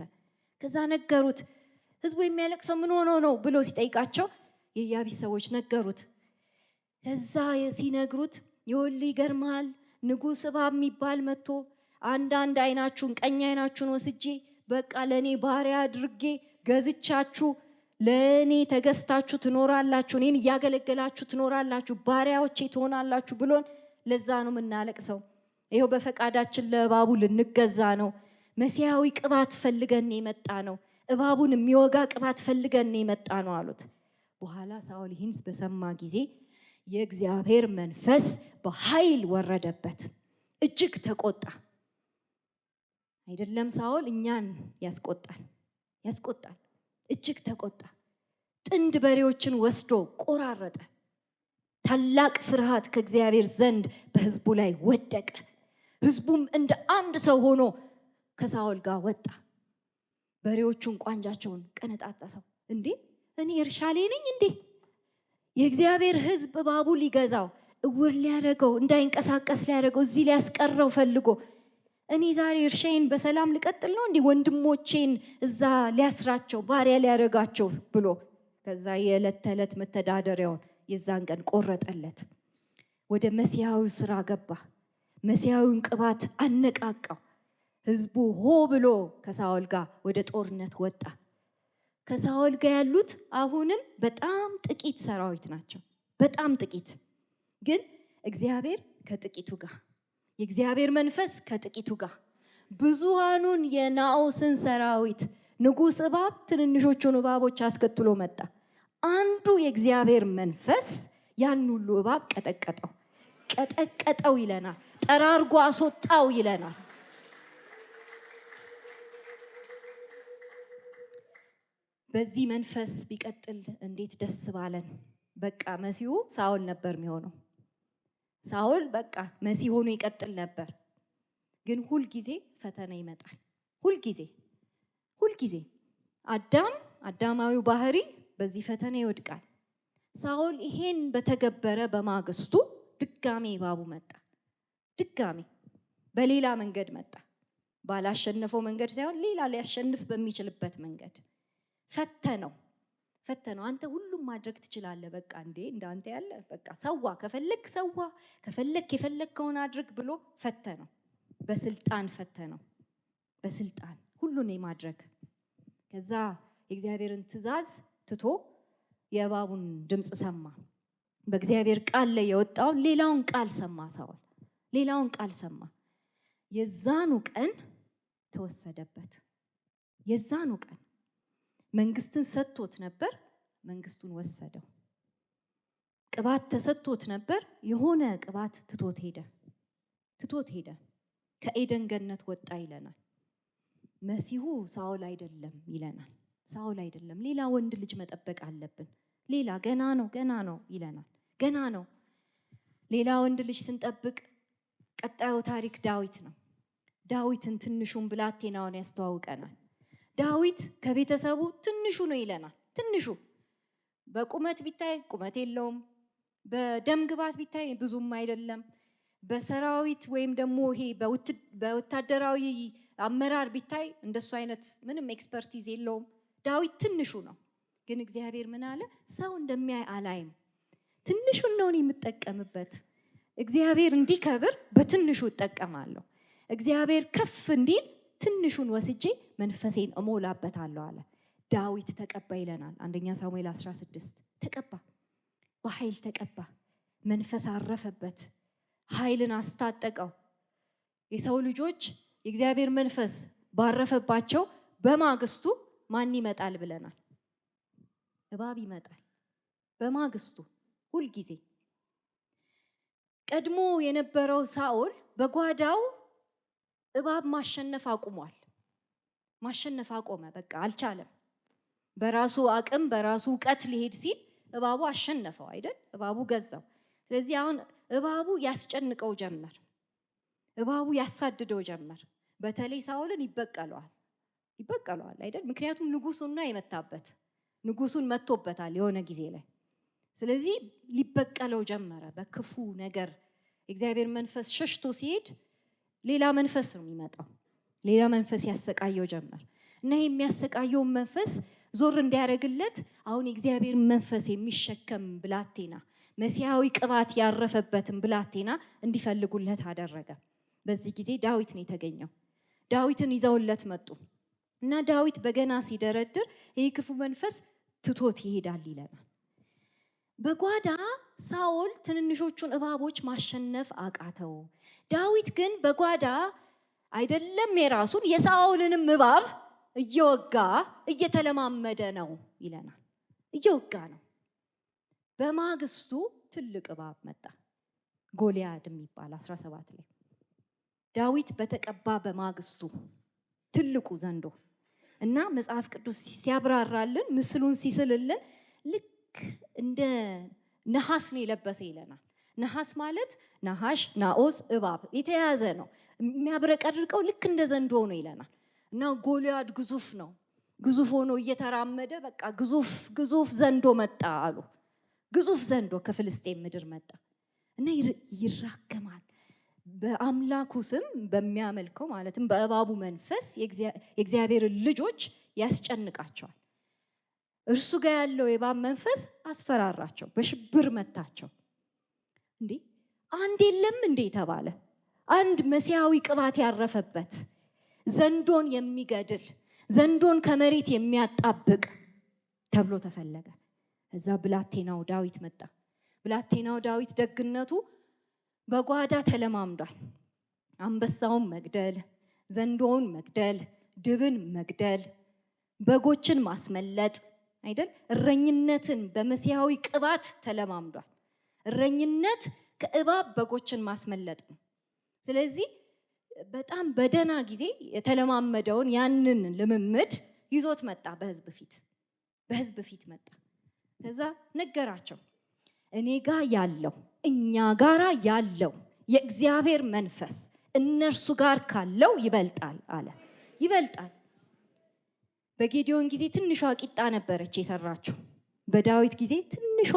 ከዛ ነገሩት። ህዝቡ የሚያለቅሰው ምን ሆኖ ነው ብሎ ሲጠይቃቸው የኢያቢስ ሰዎች ነገሩት። ከዛ ሲነግሩት ይኸውልህ ይገርማል፣ ንጉስ እባብ የሚባል መጥቶ አንዳንድ አይናችሁን ቀኝ አይናችሁን ወስጄ በቃ ለኔ ባሪያ አድርጌ ገዝቻችሁ ለኔ ተገዝታችሁ ትኖራላችሁ፣ እኔን እያገለገላችሁ ትኖራላችሁ፣ ባሪያዎቼ ትሆናላችሁ ብሎን ለዛ ነው የምናለቅሰው። ይሄው በፈቃዳችን ለእባቡ ልንገዛ ነው። መሲያዊ ቅባት ፈልገን የመጣ ነው፣ እባቡን የሚወጋ ቅባት ፈልገን የመጣ ነው አሉት። በኋላ ሳኦል ይህን በሰማ ጊዜ የእግዚአብሔር መንፈስ በኃይል ወረደበት፣ እጅግ ተቆጣ። አይደለም ሳኦል እኛን ያስቆጣል፣ እጅግ ተቆጣ። ጥንድ በሬዎችን ወስዶ ቆራረጠ። ታላቅ ፍርሃት ከእግዚአብሔር ዘንድ በህዝቡ ላይ ወደቀ። ህዝቡም እንደ አንድ ሰው ሆኖ ከሳኦል ጋር ወጣ። በሬዎቹን ቋንጃቸውን ቀነጣጠሰው። እንዴ እኔ እርሻ ላይ ነኝ እንዴ? የእግዚአብሔር ህዝብ እባቡ ሊገዛው፣ እውር ሊያደርገው፣ እንዳይንቀሳቀስ ሊያደርገው፣ እዚህ ሊያስቀረው ፈልጎ እኔ ዛሬ እርሻዬን በሰላም ልቀጥል ነው እንዴ? ወንድሞቼን እዛ ሊያስራቸው፣ ባሪያ ሊያደርጋቸው ብሎ ከዛ የዕለት ተዕለት መተዳደሪያውን የዛን ቀን ቆረጠለት። ወደ መሲያዊ ስራ ገባ። መሲያዊውን ቅባት አነቃቃው። ህዝቡ ሆ ብሎ ከሳኦል ጋር ወደ ጦርነት ወጣ። ከሳኦል ጋር ያሉት አሁንም በጣም ጥቂት ሰራዊት ናቸው፣ በጣም ጥቂት። ግን እግዚአብሔር ከጥቂቱ ጋር፣ የእግዚአብሔር መንፈስ ከጥቂቱ ጋር ብዙሃኑን የናኦስን ሰራዊት ንጉስ እባብ ትንንሾቹን እባቦች አስከትሎ መጣ። አንዱ የእግዚአብሔር መንፈስ ያን ሁሉ እባብ ቀጠቀጠው ይለናል፣ ጠራርጎ አስወጣው ይለናል። በዚህ መንፈስ ቢቀጥል እንዴት ደስ ባለን። በቃ መሲሁ ሳኦል ነበር የሚሆነው። ሳኦል በቃ መሲህ ሆኖ ይቀጥል ነበር። ግን ሁል ጊዜ ፈተና ይመጣል። ሁል ጊዜ ሁል ጊዜ አዳማዊው ባህሪ በዚህ ፈተና ይወድቃል። ሳኦል ይሄን በተገበረ በማግስቱ ድጋሜ እባቡ መጣ። ድጋሜ በሌላ መንገድ መጣ። ባላሸነፈው መንገድ ሳይሆን ሌላ ሊያሸንፍ በሚችልበት መንገድ ፈተነው። አንተ ሁሉም ማድረግ ትችላለህ፣ በቃ እንዴ እንዳንተ ያለ በቃ ሰዋ፣ ከፈለክ ሰዋ፣ ከፈለክ የፈለከውን አድርግ ብሎ ፈተነው። በስልጣን ፈተነው፣ በስልጣን ሁሉን የማድረግ። ከዛ የእግዚአብሔርን ትእዛዝ ትቶ የእባቡን ድምፅ ሰማ። በእግዚአብሔር ቃል ላይ የወጣውን ሌላውን ቃል ሰማ ሳኦል፣ ሌላውን ቃል ሰማ። የዛኑ ቀን ተወሰደበት። የዛኑ ቀን መንግስትን ሰጥቶት ነበር፣ መንግስቱን ወሰደው። ቅባት ተሰጥቶት ነበር፣ የሆነ ቅባት ትቶት ሄደ። ከኤደን ገነት ወጣ ይለናል። መሲሁ ሳኦል አይደለም ይለናል። ሳኦል አይደለም፣ ሌላ ወንድ ልጅ መጠበቅ አለብን። ሌላ ገና ነው ይለናል። ገና ነው። ሌላ ወንድ ልጅ ስንጠብቅ ቀጣዩ ታሪክ ዳዊት ነው። ዳዊትን ትንሹን ብላቴናውን ያስተዋውቀናል። ዳዊት ከቤተሰቡ ትንሹ ነው ይለናል። ትንሹ በቁመት ቢታይ ቁመት የለውም፣ በደም ግባት ቢታይ ብዙም አይደለም፣ በሰራዊት ወይም ደግሞ ይሄ በወታደራዊ አመራር ቢታይ እንደሱ አይነት ምንም ኤክስፐርቲዝ የለውም። ዳዊት ትንሹ ነው። ግን እግዚአብሔር ምን አለ? ሰው እንደሚያይ አላይም፣ ትንሹን ነው የምጠቀምበት። እግዚአብሔር እንዲከብር በትንሹ እጠቀማለሁ። እግዚአብሔር ከፍ እንዲል ትንሹን ወስጄ መንፈሴን እሞላበታለሁ አለ። ዳዊት ተቀባ ይለናል። አንደኛ ሳሙኤል 16 ተቀባ፣ በኃይል ተቀባ። መንፈስ አረፈበት፣ ኃይልን አስታጠቀው። የሰው ልጆች የእግዚአብሔር መንፈስ ባረፈባቸው በማግስቱ ማን ይመጣል ብለናል? እባብ ይመጣል በማግስቱ። ሁልጊዜ ቀድሞ የነበረው ሳኦል በጓዳው እባብ ማሸነፍ አቁሟል። ማሸነፍ አቆመ። በቃ አልቻለም። በራሱ አቅም በራሱ እውቀት ሊሄድ ሲል እባቡ አሸነፈው አይደል? እባቡ ገዛው። ስለዚህ አሁን እባቡ ያስጨንቀው ጀመር። እባቡ ያሳድደው ጀመር። በተለይ ሳኦልን ይበቀለዋል አይደል? ምክንያቱም ንጉሱና የመታበት ንጉሱን መቶበታል የሆነ ጊዜ ላይ። ስለዚህ ሊበቀለው ጀመረ በክፉ ነገር። እግዚአብሔር መንፈስ ሸሽቶ ሲሄድ ሌላ መንፈስ ነው የሚመጣው። ሌላ መንፈስ ያሰቃየው ጀመር እና የሚያሰቃየውን መንፈስ ዞር እንዲያደርግለት አሁን የእግዚአብሔር መንፈስ የሚሸከም ብላቴና፣ መሲያዊ ቅባት ያረፈበትን ብላቴና እንዲፈልጉለት አደረገ። በዚህ ጊዜ ዳዊት ነው የተገኘው። ዳዊትን ይዘውለት መጡ እና ዳዊት በገና ሲደረድር ይህ ክፉ መንፈስ ትቶት ይሄዳል ይለናል። በጓዳ ሳኦል ትንንሾቹን እባቦች ማሸነፍ አቃተው። ዳዊት ግን በጓዳ አይደለም የራሱን የሳኦልንም እባብ እየወጋ እየተለማመደ ነው ይለናል። እየወጋ ነው። በማግስቱ ትልቅ እባብ መጣ፣ ጎልያድ የሚባል 17 ላይ ዳዊት በተቀባ በማግስቱ ትልቁ ዘንዶ እና መጽሐፍ ቅዱስ ሲያብራራልን ምስሉን ሲስልልን ልክ እንደ ነሐስ ነው የለበሰ ይለናል። ነሐስ ማለት ነሐሽ፣ ናኦስ፣ እባብ የተያዘ ነው። የሚያብረቀርቀው ልክ እንደ ዘንዶ ነው ይለናል። እና ጎልያድ ግዙፍ ነው። ግዙፍ ሆኖ እየተራመደ በቃ ግዙፍ ዘንዶ መጣ አሉ። ግዙፍ ዘንዶ ከፍልስጤም ምድር መጣ እና ይራገማል። በአምላኩ ስም በሚያመልከው ማለትም በእባቡ መንፈስ የእግዚአብሔር ልጆች ያስጨንቃቸዋል። እርሱ ጋር ያለው የእባብ መንፈስ አስፈራራቸው፣ በሽብር መታቸው። እንዴ አንድ የለም እንዴ ተባለ። አንድ መሲያዊ ቅባት ያረፈበት ዘንዶን የሚገድል ዘንዶን ከመሬት የሚያጣብቅ ተብሎ ተፈለገ። እዛ ብላቴናው ዳዊት መጣ። ብላቴናው ዳዊት ደግነቱ በጓዳ ተለማምዷል። አንበሳውን መግደል፣ ዘንዶውን መግደል፣ ድብን መግደል፣ በጎችን ማስመለጥ አይደል? እረኝነትን በመሲያዊ ቅባት ተለማምዷል። እረኝነት ከእባብ በጎችን ማስመለጥ ነው። ስለዚህ በጣም በደና ጊዜ የተለማመደውን ያንን ልምምድ ይዞት መጣ። በህዝብ ፊት መጣ። ከዛ ነገራቸው፣ እኔ ጋር ያለው እኛ ጋራ ያለው የእግዚአብሔር መንፈስ እነርሱ ጋር ካለው ይበልጣል አለ። ይበልጣል። በጌዲዮን ጊዜ ትንሿ ቂጣ ነበረች የሰራችው። በዳዊት ጊዜ ትንሿ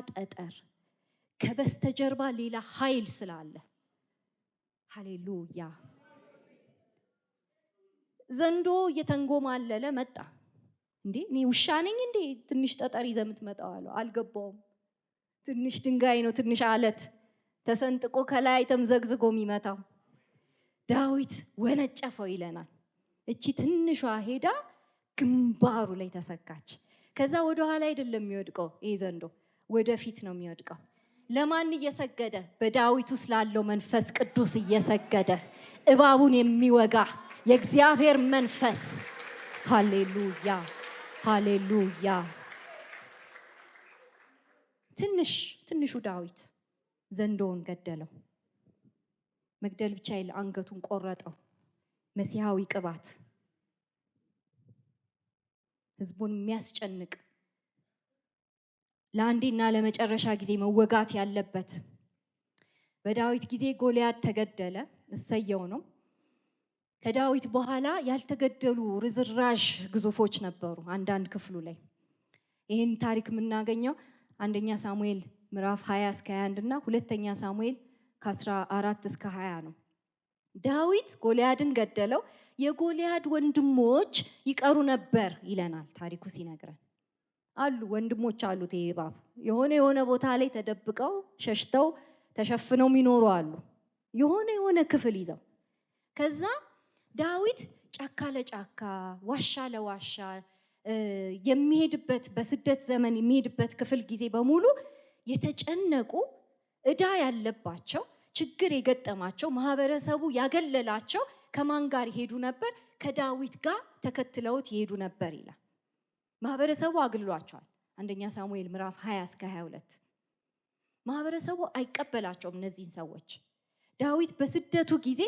ጠጠር ከበስተጀርባ ሌላ ኃይል ስላለ። ሃሌሉያ። ዘንዶ እየተንጎማለለ መጣ። እንዴ እኔ ውሻ ነኝ እንዴ ትንሽ ጠጠር ይዘህ የምትመጣው አለው። አልገባውም። ትንሽ ድንጋይ ነው፣ ትንሽ አለት ተሰንጥቆ ከላይ ተምዘግዝጎ የሚመታው። ዳዊት ወነጨፈው ይለናል። እቺ ትንሿ ሄዳ ግንባሩ ላይ ተሰካች። ከዛ ወደ ኋላ አይደለም የሚወድቀው ይሄ ዘንዶ፣ ወደፊት ነው የሚወድቀው። ለማን እየሰገደ? በዳዊት ውስጥ ላለው መንፈስ ቅዱስ እየሰገደ እባቡን የሚወጋ የእግዚአብሔር መንፈስ። ሃሌሉያ ሃሌሉያ። ትንሹ ዳዊት ዘንዶውን ገደለው። መግደል ብቻ አይደለም፣ አንገቱን ቆረጠው። መሲሐዊ ቅባት ህዝቡን የሚያስጨንቅ ለአንዴና ለመጨረሻ ጊዜ መወጋት ያለበት። በዳዊት ጊዜ ጎልያድ ተገደለ፣ እሰየው ነው። ከዳዊት በኋላ ያልተገደሉ ርዝራዥ ግዙፎች ነበሩ። አንዳንድ ክፍሉ ላይ ይህን ታሪክ የምናገኘው አንደኛ ሳሙኤል ምዕራፍ 20 እስከ 21 እና ሁለተኛ ሳሙኤል ከ14 እስከ 20 ነው። ዳዊት ጎልያድን ገደለው። የጎልያድ ወንድሞች ይቀሩ ነበር ይለናል ታሪኩ ሲነግረን። አሉ ወንድሞች አሉት። ይሄ እባብ የሆነ ቦታ ላይ ተደብቀው ሸሽተው ተሸፍነው የሚኖሩ አሉ፣ የሆነ ክፍል ይዘው። ከዛ ዳዊት ጫካ ለጫካ ዋሻ ለዋሻ የሚሄድበት፣ በስደት ዘመን የሚሄድበት ክፍል ጊዜ በሙሉ የተጨነቁ ዕዳ ያለባቸው፣ ችግር የገጠማቸው፣ ማህበረሰቡ ያገለላቸው ከማን ጋር ይሄዱ ነበር? ከዳዊት ጋር ተከትለውት ይሄዱ ነበር ይላል። ማህበረሰቡ አግልሏቸዋል። አንደኛ ሳሙኤል ምዕራፍ 20 እስከ 22 ማህበረሰቡ አይቀበላቸውም እነዚህን ሰዎች። ዳዊት በስደቱ ጊዜ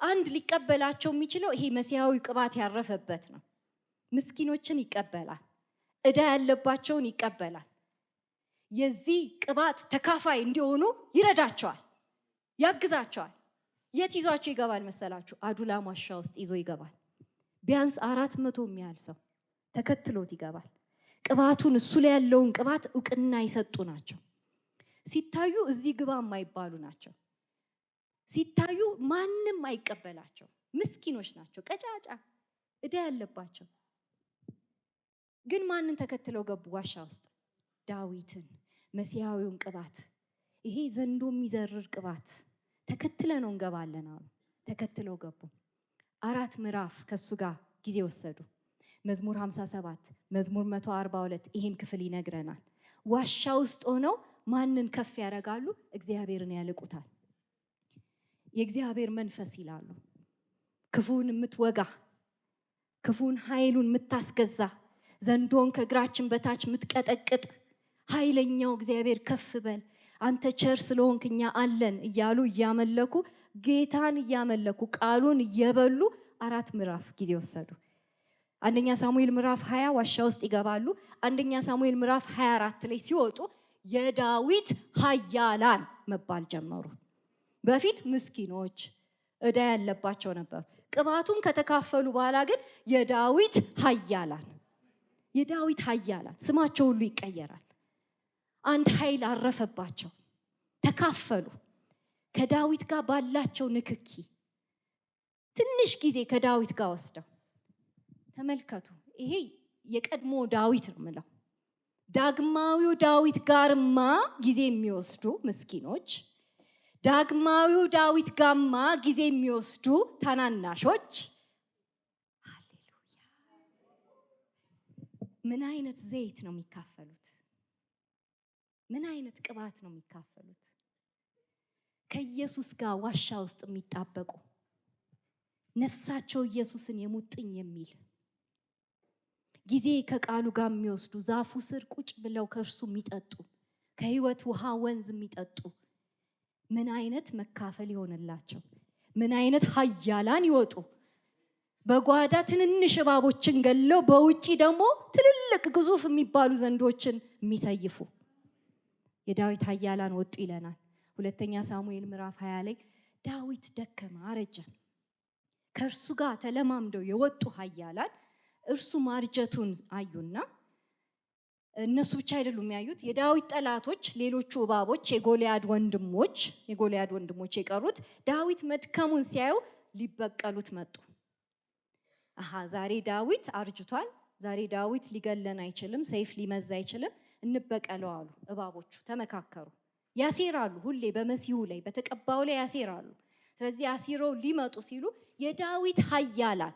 አንድ ሊቀበላቸው የሚችለው ይሄ መሲሐዊ ቅባት ያረፈበት ነው። ምስኪኖችን ይቀበላል፣ ዕዳ ያለባቸውን ይቀበላል። የዚህ ቅባት ተካፋይ እንዲሆኑ ይረዳቸዋል፣ ያግዛቸዋል። የት ይዟቸው ይገባል መሰላችሁ? አዱላም ዋሻ ውስጥ ይዞ ይገባል። ቢያንስ 400 የሚያህል ሰው ተከትሎት ይገባል። ቅባቱን፣ እሱ ላይ ያለውን ቅባት እውቅና ይሰጡ ናቸው። ሲታዩ እዚህ ግባ የማይባሉ ናቸው። ሲታዩ ማንም አይቀበላቸው። ምስኪኖች ናቸው፣ ቀጫጫ ዕዳ ያለባቸው። ግን ማንን ተከትለው ገቡ ዋሻ ውስጥ? ዳዊትን፣ መሲሐዊውን ቅባት፣ ይሄ ዘንዶ የሚዘርር ቅባት ተከትለ ነው እንገባለን አሉ። ተከትለው ገቡ። 4 ምዕራፍ ከሱ ጋር ጊዜ ወሰዱ። መዝሙር 57 መዝሙር 142 ይሄን ክፍል ይነግረናል። ዋሻ ውስጥ ሆነው ማንን ከፍ ያደርጋሉ? እግዚአብሔርን ያልቁታል። የእግዚአብሔር መንፈስ ይላሉ። ክፉን የምትወጋ፣ ክፉን ኃይሉን የምታስገዛ፣ ዘንዶን ከእግራችን በታች የምትቀጠቅጥ ኃይለኛው እግዚአብሔር ከፍ በል አንተ ቸር ስለሆንክ እኛ አለን እያሉ እያመለኩ፣ ጌታን እያመለኩ፣ ቃሉን እየበሉ 4 ምዕራፍ ጊዜ ወሰዱ። አንደኛ ሳሙኤል ምዕራፍ 20 ዋሻ ውስጥ ይገባሉ። አንደኛ ሳሙኤል ምዕራፍ 24 ላይ ሲወጡ የዳዊት ኃያላን መባል ጀመሩ። በፊት ምስኪኖች ዕዳ ያለባቸው ነበሩ። ቅባቱን ከተካፈሉ በኋላ ግን የዳዊት ኃያላን ስማቸው ሁሉ ይቀየራል። አንድ ኃይል አረፈባቸው፣ ተካፈሉ። ከዳዊት ጋር ባላቸው ንክኪ ትንሽ ጊዜ ከዳዊት ጋር ወስደው ተመልከቱ። ይሄ የቀድሞ ዳዊት ነው የምለው። ዳግማዊው ዳዊት ጋርማ ጊዜ የሚወስዱ ምስኪኖች፣ ዳግማዊው ዳዊት ጋርማ ጊዜ የሚወስዱ ታናናሾች። ሃሌሉያ! ምን አይነት ዘይት ነው የሚካፈሉት? ምን አይነት ቅባት ነው የሚካፈሉት? ከኢየሱስ ጋር ዋሻ ውስጥ የሚጣበቁ፣ ነፍሳቸው ኢየሱስን የሙጥኝ የሚል ጊዜ ከቃሉ ጋር የሚወስዱ፣ ዛፉ ስር ቁጭ ብለው ከእርሱ የሚጠጡ፣ ከህይወት ውሃ ወንዝ የሚጠጡ። ምን አይነት መካፈል ይሆንላቸው! ምን አይነት ኃያላን ይወጡ! በጓዳ ትንንሽ እባቦችን ገለው በውጪ ደግሞ ትልልቅ ግዙፍ የሚባሉ ዘንዶችን የሚሰይፉ የዳዊት ኃያላን ወጡ ይለናል። ሁለተኛ ሳሙኤል ምዕራፍ 20 ላይ ዳዊት ደከመ፣ አረጀ። ከእርሱ ጋር ተለማምደው የወጡ ኃያላን እርሱ ማርጀቱን አዩና እነሱ ብቻ አይደሉም ያዩት፣ የዳዊት ጠላቶች ሌሎቹ እባቦች የጎልያድ ወንድሞች የቀሩት ዳዊት መድከሙን ሲያዩ ሊበቀሉት መጡ። ዛሬ ዳዊት አርጅቷል፣ ዛሬ ዳዊት ሊገለን አይችልም፣ ሰይፍ ሊመዝ አይችልም፣ እንበቀለው አሉ። እባቦቹ ተመካከሩ፣ ያሴራሉ። ሁሌ በመሲሁ ላይ በተቀባው ላይ ያሴራሉ። ስለዚህ አሲረው ሊመጡ ሲሉ የዳዊት ኃያላን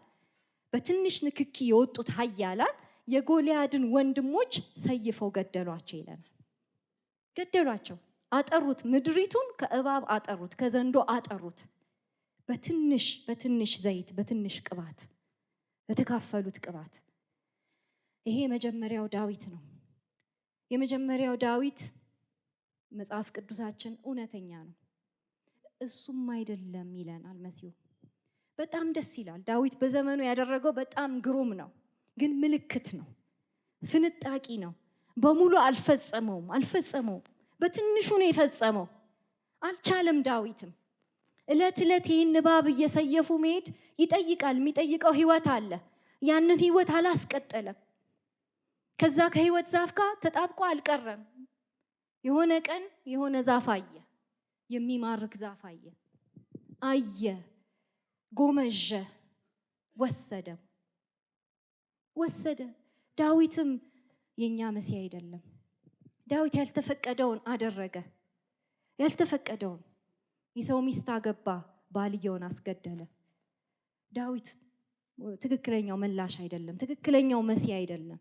በትንሽ ንክኪ የወጡት ኃያላን የጎልያድን ወንድሞች ሰይፈው ገደሏቸው ይለናል። ገደሏቸው፣ አጠሩት፣ ምድሪቱን ከእባብ አጠሩት፣ ከዘንዶ አጠሩት። በትንሽ ዘይት፣ በትንሽ ቅባት፣ በተካፈሉት ቅባት። ይሄ የመጀመሪያው ዳዊት ነው። የመጀመሪያው ዳዊት መጽሐፍ ቅዱሳችን እውነተኛ ነው። እሱም አይደለም ይለናል መሲሁ። በጣም ደስ ይላል። ዳዊት በዘመኑ ያደረገው በጣም ግሩም ነው፣ ግን ምልክት ነው፣ ፍንጣቂ ነው። በሙሉ አልፈጸመውም። በትንሹ ነው የፈጸመው። አልቻለም። ዳዊትም እለት ይህን እባብ እየሰየፉ መሄድ ይጠይቃል። የሚጠይቀው ህይወት አለ። ያንን ህይወት አላስቀጠለም። ከዛ ከህይወት ዛፍ ጋር ተጣብቆ አልቀረም። የሆነ ቀን የሆነ ዛፍ አየ፣ የሚማርክ ዛፍ አየ፣ ጎመጀ፣ ወሰደ። ዳዊትም የኛ መሲህ አይደለም። ዳዊት ያልተፈቀደውን አደረገ። ያልተፈቀደውን የሰው ሚስት አገባ፣ ባልየውን አስገደለ። ዳዊት ትክክለኛው መላሽ አይደለም፣ ትክክለኛው መሲህ አይደለም።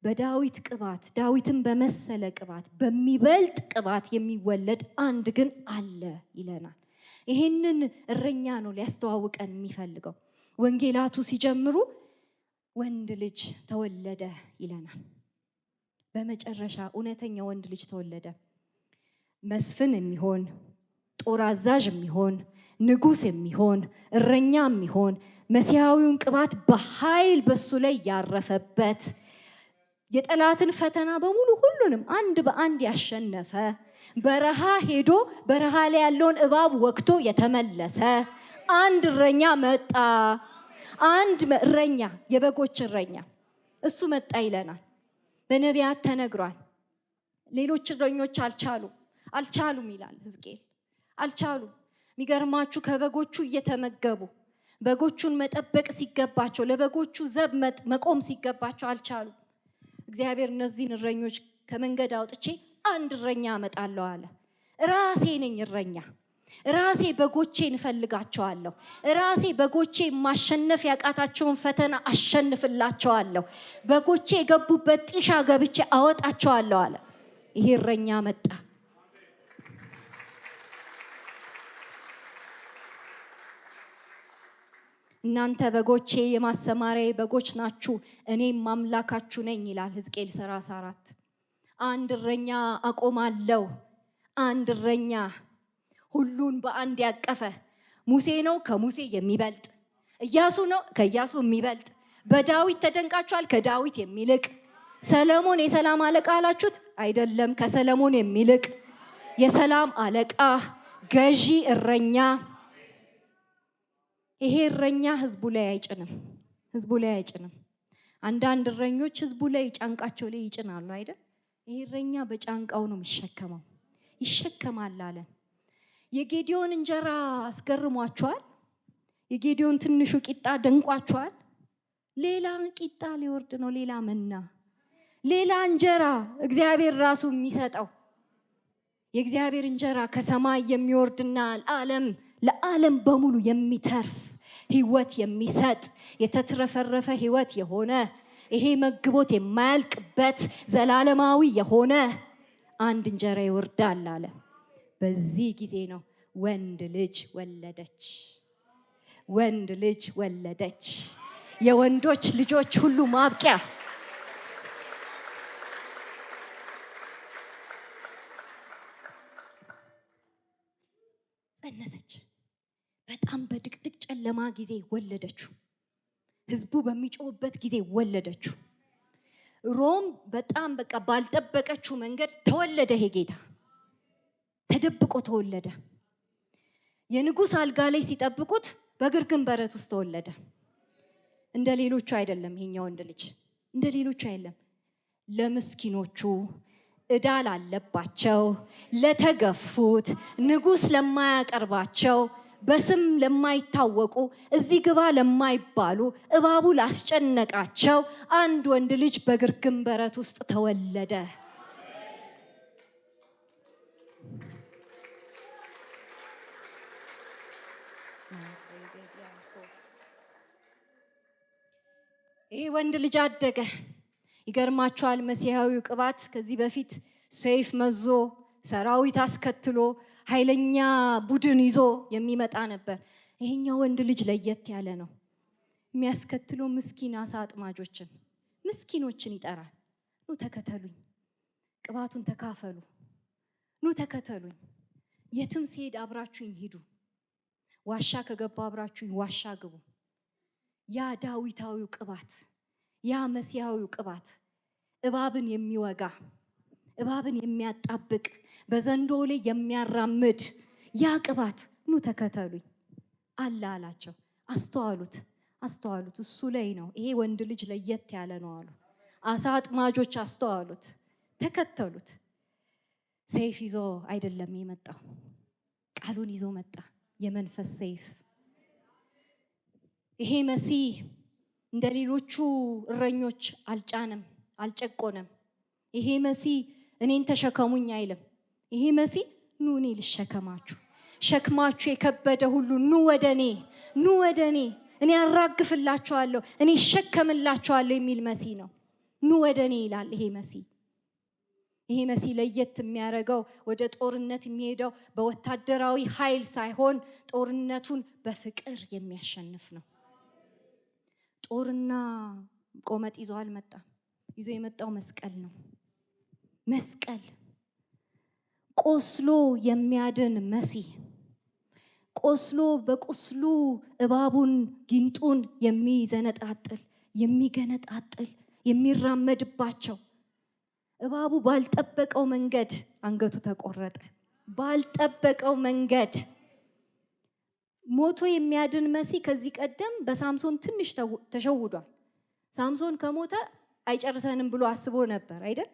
በዳዊት ቅባት፣ ዳዊትን በመሰለ ቅባት፣ በሚበልጥ ቅባት የሚወለድ አንድ ግን አለ ይለናል። ይሄንን እረኛ ነው ሊያስተዋውቀን የሚፈልገው። ወንጌላቱ ሲጀምሩ ወንድ ልጅ ተወለደ ይለናል። በመጨረሻ እውነተኛ ወንድ ልጅ ተወለደ። መስፍን የሚሆን፣ ጦር አዛዥ የሚሆን፣ ንጉስ የሚሆን፣ እረኛ የሚሆን፣ መሲሐዊውን ቅባት በኃይል በሱ ላይ ያረፈበት፣ የጠላትን ፈተና በሙሉ ሁሉንም አንድ በአንድ ያሸነፈ፣ በረሃ ሄዶ በረሃ ላይ ያለውን እባብ ወግቶ የተመለሰ አንድ እረኛ መጣ። አንድ እረኛ፣ የበጎች እረኛ እሱ መጣ ይለናል። በነቢያት ተነግሯል። ሌሎች እረኞች አልቻሉም ይላል ሕዝቅኤል። አልቻሉም። የሚገርማችሁ ከበጎቹ እየተመገቡ በጎቹን መጠበቅ ሲገባቸው፣ ለበጎቹ ዘብ መቆም ሲገባቸው አልቻሉም። እግዚአብሔር እነዚህን እረኞች ከመንገድ አውጥቼ አንድ እረኛ አመጣለሁ አለ። ራሴ ነኝ እረኛ፣ ራሴ በጎቼን እፈልጋቸዋለሁ፣ ራሴ በጎቼ ማሸነፍ ያቃታቸውን ፈተና አሸንፍላቸዋለሁ፣ በጎቼ የገቡበት ጢሻ ገብቼ አወጣቸዋለሁ አለ። ይሄ እረኛ መጣ። እናንተ በጎቼ የማሰማሪያ በጎች ናችሁ፣ እኔም አምላካችሁ ነኝ ይላል ሕዝቅኤል 34። አንድ እረኛ አቆማለሁ። አንድ እረኛ ሁሉን በአንድ ያቀፈ። ሙሴ ነው ከሙሴ የሚበልጥ፣ ኢያሱ ነው ከኢያሱ የሚበልጥ። በዳዊት ተደንቃችኋል፣ ከዳዊት የሚልቅ። ሰለሞን የሰላም አለቃ አላችሁት፣ አይደለም፣ ከሰለሞን የሚልቅ የሰላም አለቃ፣ ገዢ እረኛ። ይሄ እረኛ ህዝቡ ላይ አይጭንም። አንዳንድ እረኞች ህዝቡ ላይ ጫንቃቸው ላይ ይጭናሉ አይደል? ይሄ እረኛ በጫንቃው ነው የሚሸከመው፣ ይሸከማል አለ። የጌዲዮን እንጀራ አስገርሟቸዋል። የጌዲዮን ትንሹ ቂጣ ደንቋቸዋል። ሌላ ቂጣ ሊወርድ ነው፣ ሌላ መና፣ ሌላ እንጀራ እግዚአብሔር ራሱ የሚሰጠው። የእግዚአብሔር እንጀራ ከሰማይ የሚወርድና ለዓለም በሙሉ የሚተርፍ ህይወት የሚሰጥ የተትረፈረፈ ህይወት የሆነ ይሄ መግቦት የማያልቅበት ዘላለማዊ የሆነ አንድ እንጀራ ይወርዳል አለ። በዚህ ጊዜ ነው ወንድ ልጅ ወለደች። የወንዶች ልጆች ሁሉ ማብቂያ። ጸነሰች። በጣም በድቅድቅ ጨለማ ጊዜ ወለደችው። ህዝቡ በሚጮህበት ጊዜ ወለደችው። ሮም በጣም ባልጠበቀችው መንገድ ተወለደ። ይሄ ጌታ ተደብቆ ተወለደ። የንጉስ አልጋ ላይ ሲጠብቁት በግርግም በረት ውስጥ ተወለደ። እንደ ሌሎቹ አይደለም። ይሄኛው ወንድ ልጅ እንደ ሌሎቹ አይደለም። ለምስኪኖቹ፣ ዕዳ ላለባቸው፣ ለተገፉት፣ ንጉሥ ለማያቀርባቸው፣ በስም ለማይታወቁ፣ እዚህ ግባ ለማይባሉ፣ እባቡ ላስጨነቃቸው አንድ ወንድ ልጅ በግርግም በረት ውስጥ ተወለደ። ይሄ ወንድ ልጅ አደገ። ይገርማቸዋል። መሲሐዊው ቅባት ከዚህ በፊት ሰይፍ መዞ ሰራዊት አስከትሎ ኃይለኛ ቡድን ይዞ የሚመጣ ነበር። ይሄኛው ወንድ ልጅ ለየት ያለ ነው። የሚያስከትለው ምስኪን አሳ አጥማጆችን፣ ምስኪኖችን ይጠራል። ኑ ተከተሉኝ፣ ቅባቱን ተካፈሉ፣ ኑ ተከተሉኝ። የትም ሲሄድ አብራችሁኝ ሂዱ። ዋሻ ከገባ አብራችሁኝ ዋሻ ግቡ። ያ ዳዊታዊው ቅባት፣ ያ መሲሐዊው ቅባት እባብን የሚወጋ፣ እባብን የሚያጣብቅ፣ በዘንዶ ላይ የሚያራምድ ያ ቅባት ኑ ተከተሉኝ አለ አላቸው። አስተዋሉት። እሱ ላይ ነው። ይሄ ወንድ ልጅ ለየት ያለ ነው አሉ። አሳ አጥማጆች አስተዋሉት፣ ተከተሉት። ሰይፍ ይዞ አይደለም የመጣው፣ ቃሉን ይዞ መጣ። የመንፈስ ሰይፍ። ይሄ መሲህ እንደ ሌሎቹ እረኞች አልጫንም፣ አልጨቆነም። ይሄ መሲህ እኔን ተሸከሙኝ አይልም። ይሄ መሲህ ኑ እኔ ልሸከማችሁ፣ ሸክማችሁ የከበደ ሁሉ ኑ ወደኔ፣ ኑ ወደኔ፣ እኔ አራግፍላችኋለሁ፣ እኔ እሸከምላችኋለሁ የሚል መሲህ ነው። ኑ ወደኔ ይላል ይሄ መሲህ። ይሄ መሲህ ለየት የሚያደርገው ወደ ጦርነት የሚሄደው በወታደራዊ ኃይል ሳይሆን ጦርነቱን በፍቅር የሚያሸንፍ ነው። ጦርና ቆመጥ ይዞ አልመጣም። ይዞ የመጣው መስቀል ነው። መስቀል ቆስሎ የሚያድን መሲህ፣ ቆስሎ በቁስሉ እባቡን ጊንጡን የሚዘነጣጥል የሚገነጣጥል የሚራመድባቸው። እባቡ ባልጠበቀው መንገድ አንገቱ ተቆረጠ። ባልጠበቀው መንገድ ሞቶ የሚያድን መሲህ። ከዚህ ቀደም በሳምሶን ትንሽ ተሸውዷል። ሳምሶን ከሞተ አይጨርሰንም ብሎ አስቦ ነበር አይደል?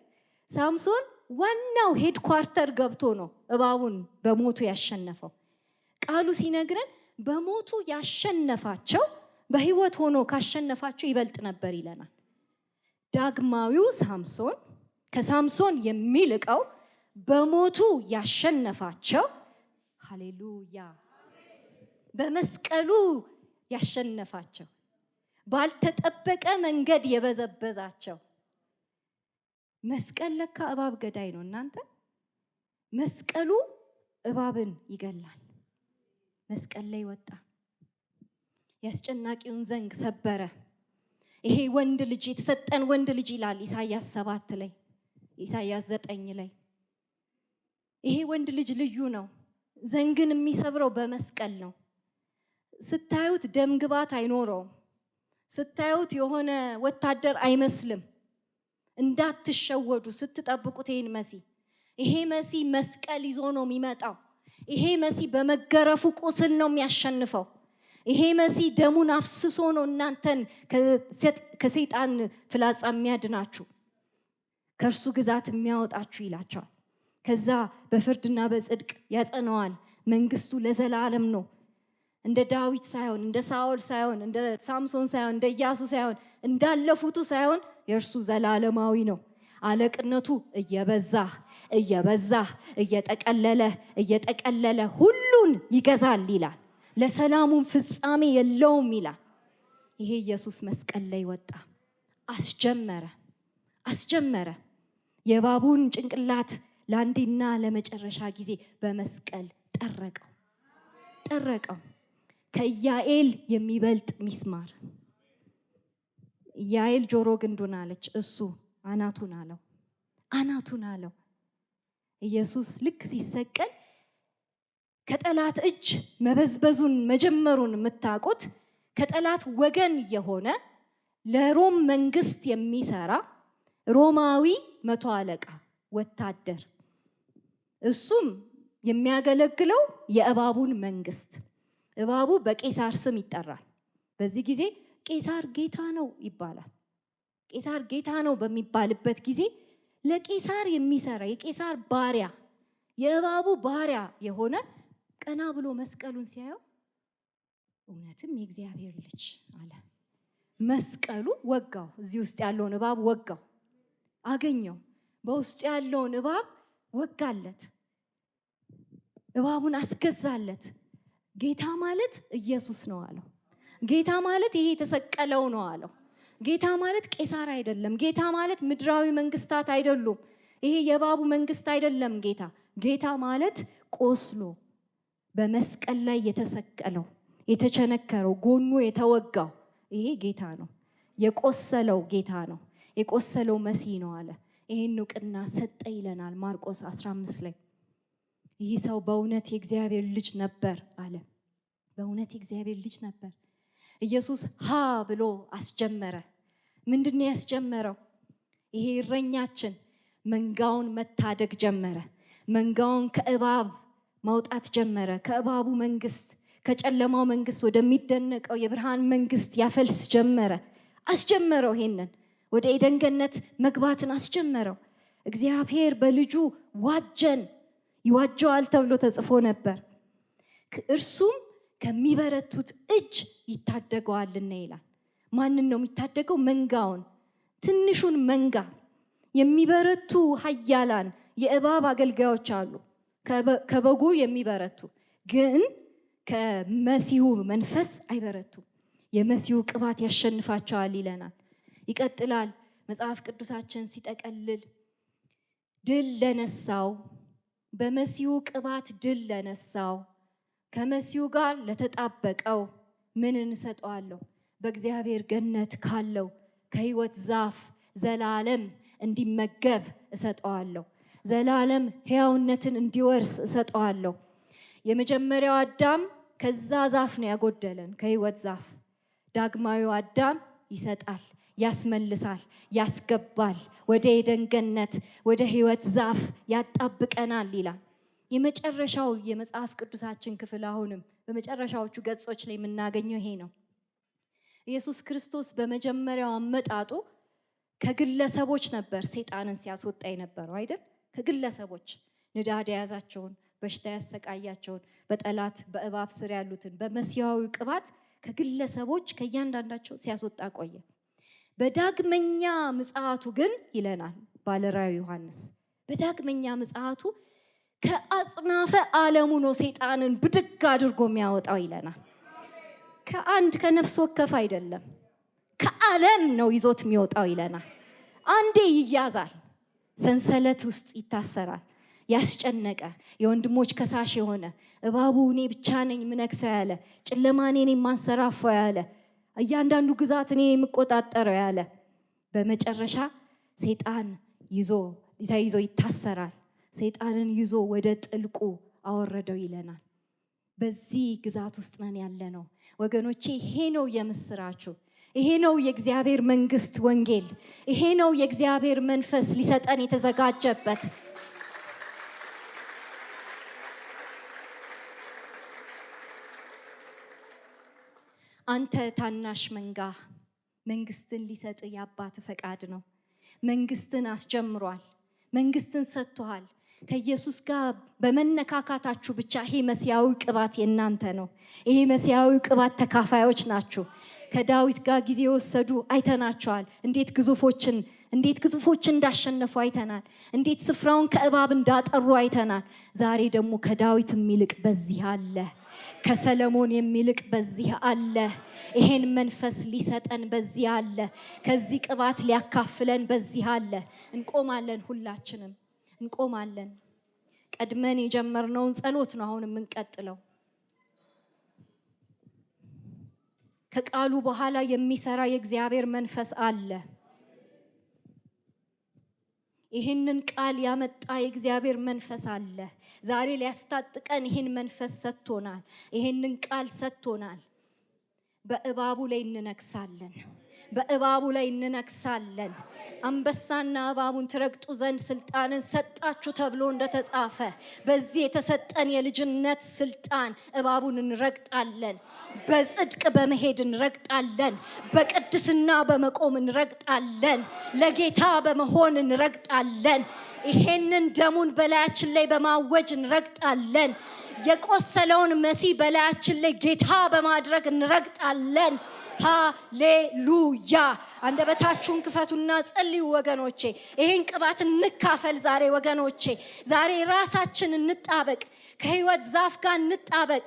ሳምሶን ዋናው ሄድኳርተር ገብቶ ነው እባቡን በሞቱ ያሸነፈው። ቃሉ ሲነግረን በሞቱ ያሸነፋቸው በህይወት ሆኖ ካሸነፋቸው ይበልጥ ነበር ይለናል። ዳግማዊው ሳምሶን ከሳምሶን የሚልቀው በሞቱ ያሸነፋቸው፣ ሃሌሉያ፣ በመስቀሉ ያሸነፋቸው፣ ባልተጠበቀ መንገድ የበዘበዛቸው። መስቀል ለካ እባብ ገዳይ ነው እናንተ። መስቀሉ እባብን ይገላል። መስቀል ላይ ወጣ፣ ያስጨናቂውን ዘንግ ሰበረ። ይሄ ወንድ ልጅ የተሰጠን ወንድ ልጅ ይላል ኢሳይያስ 7 ላይ፣ ኢሳይያስ 9 ላይ። ይሄ ወንድ ልጅ ልዩ ነው። ዘንግን የሚሰብረው በመስቀል ነው። ስታዩት ደም ግባት አይኖረውም። ስታዩት የሆነ ወታደር አይመስልም። እንዳትሸወዱ ስትጠብቁት ይሄን መሲህ። ይሄ መሲህ መስቀል ይዞ ነው የሚመጣው። ይሄ መሲህ በመገረፉ ቁስል ነው የሚያሸንፈው። ይሄ መሲህ ደሙን አፍስሶ ነው እናንተን ከሰይጣን ፍላጻ የሚያድናችሁ፣ ከእርሱ ግዛት የሚያወጣችሁ ይላቸዋል። ከዛ በፍርድና በጽድቅ ያጸነዋል። መንግስቱ ለዘላለም ነው። እንደ ዳዊት ሳይሆን፣ እንደ ሳኦል ሳይሆን፣ እንደ ሳምሶን ሳይሆን፣ እንደ ኢያሱ ሳይሆን፣ እንዳለፉቱ ሳይሆን የእርሱ ዘላለማዊ ነው። አለቅነቱ እየበዛ እየበዛ እየጠቀለለ ሁሉን ይገዛል ይላል። ለሰላሙም ፍጻሜ የለውም ይላል። ይሄ ኢየሱስ መስቀል ላይ ወጣ፣ አስጀመረ። የእባቡን ጭንቅላት ለአንዴና ለመጨረሻ ጊዜ በመስቀል ጠረቀው። ከኢያኤል የሚበልጥ ሚስማር። ኢያኤል ጆሮ ግንዱን አለች፣ እሱ አናቱን አለው። ኢየሱስ ልክ ሲሰቀል ከጠላት እጅ መበዝበዙን መጀመሩን የምታውቁት ከጠላት ወገን የሆነ ለሮም መንግስት የሚሰራ ሮማዊ 100 አለቃ ወታደር፣ እሱም የሚያገለግለው የእባቡን መንግስት፣ እባቡ በቄሳር ስም ይጠራል። በዚህ ጊዜ ቄሳር ጌታ ነው ይባላል። ቄሳር ጌታ ነው በሚባልበት ጊዜ ለቄሳር የሚሰራ የቄሳር ባሪያ የእባቡ ባሪያ የሆነ ቀና ብሎ መስቀሉን ሲያየው እውነትም የእግዚአብሔር ልጅ አለ። መስቀሉ ወጋው። እዚህ ውስጥ ያለውን እባብ ወጋው፣ አገኘው። በውስጡ ያለውን እባብ ወጋለት፣ እባቡን አስገዛለት። ጌታ ማለት ኢየሱስ ነው አለው። ጌታ ማለት ይሄ የተሰቀለው ነው አለው። ጌታ ማለት ቄሳር አይደለም። ጌታ ማለት ምድራዊ መንግስታት አይደሉም። ይሄ የእባቡ መንግስት አይደለም። ጌታ ማለት ቆስሎ በመስቀል ላይ የተሰቀለው የተቸነከረው ጎኑ የተወጋው ይሄ ጌታ ነው። የቆሰለው ጌታ ነው። የቆሰለው መሲህ ነው አለ። ይሄን እውቅና ሰጠ ይለናል ማርቆስ 15 ላይ። ይህ ሰው በእውነት የእግዚአብሔር ልጅ ነበር አለ። በእውነት የእግዚአብሔር ልጅ ነበር። ኢየሱስ ሀ ብሎ አስጀመረ። ምንድነው ያስጀመረው? ይሄ እረኛችን መንጋውን መታደግ ጀመረ። መንጋውን ከእባብ ማውጣት ጀመረ። ከእባቡ መንግስት፣ ከጨለማው መንግስት ወደሚደነቀው የብርሃን መንግስት ያፈልስ ጀመረ። አስጀመረው። ይሄንን ወደ ኤደን ገነት መግባትን አስጀመረው። እግዚአብሔር በልጁ ዋጀን፣ ይዋጀዋል ተብሎ ተጽፎ ነበር። እርሱም ከሚበረቱት እጅ ይታደገዋልና ይላል። ማንን ነው የሚታደገው? መንጋውን፣ ትንሹን መንጋ። የሚበረቱ ኃያላን የእባብ አገልጋዮች አሉ፣ ከበጉ የሚበረቱ ግን ከመሲሁ መንፈስ አይበረቱም። የመሲሁ ቅባት ያሸንፋቸዋል ይለናል። ይቀጥላል መጽሐፍ ቅዱሳችን ሲጠቀልል ድል ለነሳው፣ በመሲሁ ቅባት ድል ለነሳው፣ ከመሲሁ ጋር ለተጣበቀው ምን እንሰጠዋለሁ? በእግዚአብሔር ገነት ካለው ከሕይወት ዛፍ ዘላለም እንዲመገብ እሰጠዋለሁ። ዘላለም ሕያውነትን እንዲወርስ እሰጠዋለሁ። የመጀመሪያው አዳም ከዛ ዛፍ ነው ያጎደለን፣ ከሕይወት ዛፍ። ዳግማዊው አዳም ይሰጣል፣ ያስመልሳል፣ ያስገባል፣ ወደ ኤደን ገነት ወደ ሕይወት ዛፍ ያጣብቀናል ይላል። የመጨረሻው የመጽሐፍ ቅዱሳችን ክፍል አሁንም በመጨረሻዎቹ ገጾች ላይ የምናገኘው ይሄ ነው። ኢየሱስ ክርስቶስ በመጀመሪያው አመጣጡ ከግለሰቦች ነበር ሰይጣንን ሲያስወጣ የነበረው አይደል? ከግለሰቦች ንዳድ የያዛቸውን፣ በሽታ ያሰቃያቸውን፣ በጠላት በእባብ ስር ያሉትን በመሲያዊ ቅባት ከግለሰቦች ከእያንዳንዳቸው ሲያስወጣ ቆየ። በዳግመኛ ምጽአቱ ግን ይለናል ባለራዕዩ ዮሐንስ፣ በዳግመኛ ምጽአቱ ከአጽናፈ ዓለሙ ነው ሰይጣንን ብድግ አድርጎ የሚያወጣው ይለናል። ከአንድ ከነፍስ ወከፍ አይደለም፣ ከዓለም ነው ይዞት የሚወጣው ይለናል። አንዴ ይያዛል፣ ሰንሰለት ውስጥ ይታሰራል። ያስጨነቀ የወንድሞች ከሳሽ የሆነ እባቡ እኔ ብቻ ነኝ ምነግሰው ያለ፣ ጨለማ እኔ ነኝ ማንሰራፋው ያለ፣ እያንዳንዱ ግዛት እኔ የምቆጣጠረው ያለ፣ በመጨረሻ ሰይጣን ተይዞ ይታሰራል። ሰይጣንን ይዞ ወደ ጥልቁ አወረደው ይለናል። በዚህ ግዛት ውስጥ ነን ያለ ነው ወገኖቼ። ይሄ ነው የምስራችሁ። ይሄ ነው የእግዚአብሔር መንግስት ወንጌል። ይሄ ነው የእግዚአብሔር መንፈስ ሊሰጠን የተዘጋጀበት። አንተ ታናሽ መንጋ፣ መንግስትን ሊሰጥ የአባት ፈቃድ ነው። መንግስትን አስጀምሯል። መንግስትን ሰጥቷል። ከኢየሱስ ጋር በመነካካታችሁ ብቻ ይሄ መሲያዊ ቅባት የእናንተ ነው። ይሄ መሲያዊ ቅባት ተካፋዮች ናችሁ። ከዳዊት ጋር ጊዜ የወሰዱ አይተናቸዋል። እንዴት ግዙፎችን እንዳሸነፉ አይተናል። እንዴት ስፍራውን ከእባብ እንዳጠሩ አይተናል። ዛሬ ደግሞ ከዳዊት የሚልቅ በዚህ አለ፣ ከሰለሞን የሚልቅ በዚህ አለ። ይሄን መንፈስ ሊሰጠን በዚህ አለ። ከዚህ ቅባት ሊያካፍለን በዚህ አለ። እንቆማለን፣ ሁላችንም እንቆማለን። ቀድመን የጀመርነውን ጸሎት ነው አሁን የምንቀጥለው። ከቃሉ በኋላ የሚሰራ የእግዚአብሔር መንፈስ አለ። ይህንን ቃል ያመጣ የእግዚአብሔር መንፈስ አለ። ዛሬ ሊያስታጥቀን ይህን መንፈስ ሰጥቶናል። ይህንን ቃል ሰጥቶናል። በእባቡ ላይ እንነግሳለን። በእባቡ ላይ እንነክሳለን። አንበሳና እባቡን ትረግጡ ዘንድ ስልጣንን ሰጣችሁ ተብሎ እንደተጻፈ በዚህ የተሰጠን የልጅነት ስልጣን እባቡን እንረግጣለን። በጽድቅ በመሄድ እንረግጣለን። በቅድስና በመቆም እንረግጣለን። ለጌታ በመሆን እንረግጣለን። ይሄንን ደሙን በላያችን ላይ በማወጅ እንረግጣለን። የቆሰለውን መሲህ በላያችን ላይ ጌታ በማድረግ እንረግጣለን። ሃሌሉያ። አንደበታችሁን ክፈቱና ጸልዩ ወገኖቼ። ይሄን ቅባት እንካፈል ዛሬ ወገኖቼ። ዛሬ ራሳችን እንጣበቅ፣ ከህይወት ዛፍ ጋር እንጣበቅ።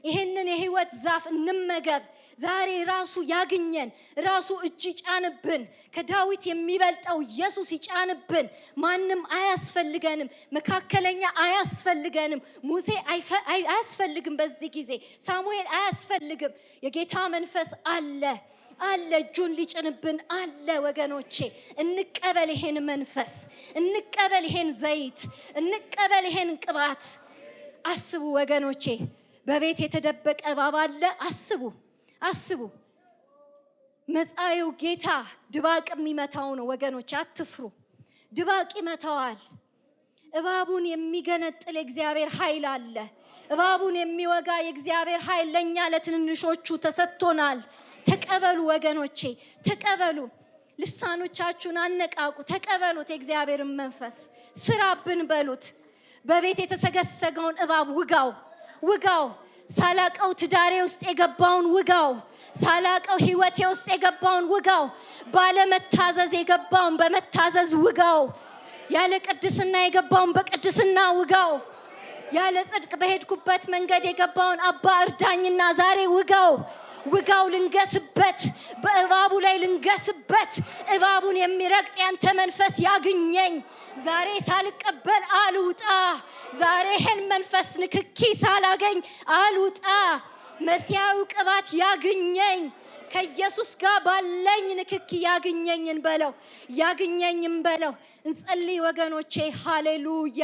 ይሄንን የህይወት ዛፍ እንመገብ። ዛሬ ራሱ ያግኘን፣ ራሱ እጅ ይጫንብን። ከዳዊት የሚበልጠው ኢየሱስ ይጫንብን። ማንም አያስፈልገንም፣ መካከለኛ አያስፈልገንም። ሙሴ አያስፈልግም፣ በዚህ ጊዜ ሳሙኤል አያስፈልግም። የጌታ መንፈስ አለ እጁን ሊጭንብን አለ። ወገኖቼ እንቀበል ይሄን መንፈስ፣ እንቀበል ይሄን ዘይት፣ እንቀበል ይሄን ቅባት። አስቡ ወገኖቼ፣ በቤት የተደበቀ እባብ አለ። አስቡ። መጻኤው ጌታ ድባቅ የሚመታው ነው ወገኖች፣ አትፍሩ። ድባቅ ይመታዋል። እባቡን የሚገነጥል የእግዚአብሔር ኃይል አለ። እባቡን የሚወጋ የእግዚአብሔር ኃይል ለኛ ለትንንሾቹ ተሰጥቶናል። ተቀበሉ ወገኖቼ፣ ተቀበሉ። ልሳኖቻችሁን አነቃቁ፣ ተቀበሉት። የእግዚአብሔርን መንፈስ ስራብን በሉት። በቤት የተሰገሰገውን እባብ ውጋው። ሳላቀው ትዳሬ ውስጥ የገባውን ውጋው። ሳላቀው ህይወቴ ውስጥ የገባውን ውጋው። ባለመታዘዝ የገባውን በመታዘዝ ውጋው። ያለ ቅድስና የገባውን በቅድስና ውጋው። ያለ ጽድቅ በሄድኩበት መንገድ የገባውን አባ እርዳኝና ዛሬ ውጋው። ልንገስበት፣ በእባቡ ላይ ልንገስበት። እባቡን የሚረግጥ ያንተ መንፈስ ያግኘኝ። ዛሬ ሳልቀበል አልውጣ። ዛሬ ይሄን መንፈስ ንክኪ ሳላገኝ አልውጣ። መሲያው ቅባት ያግኘኝ። ከኢየሱስ ጋር ባለኝ ንክኪ ያግኘኝን በለው። እንጸልይ ወገኖቼ። ሃሌሉያ።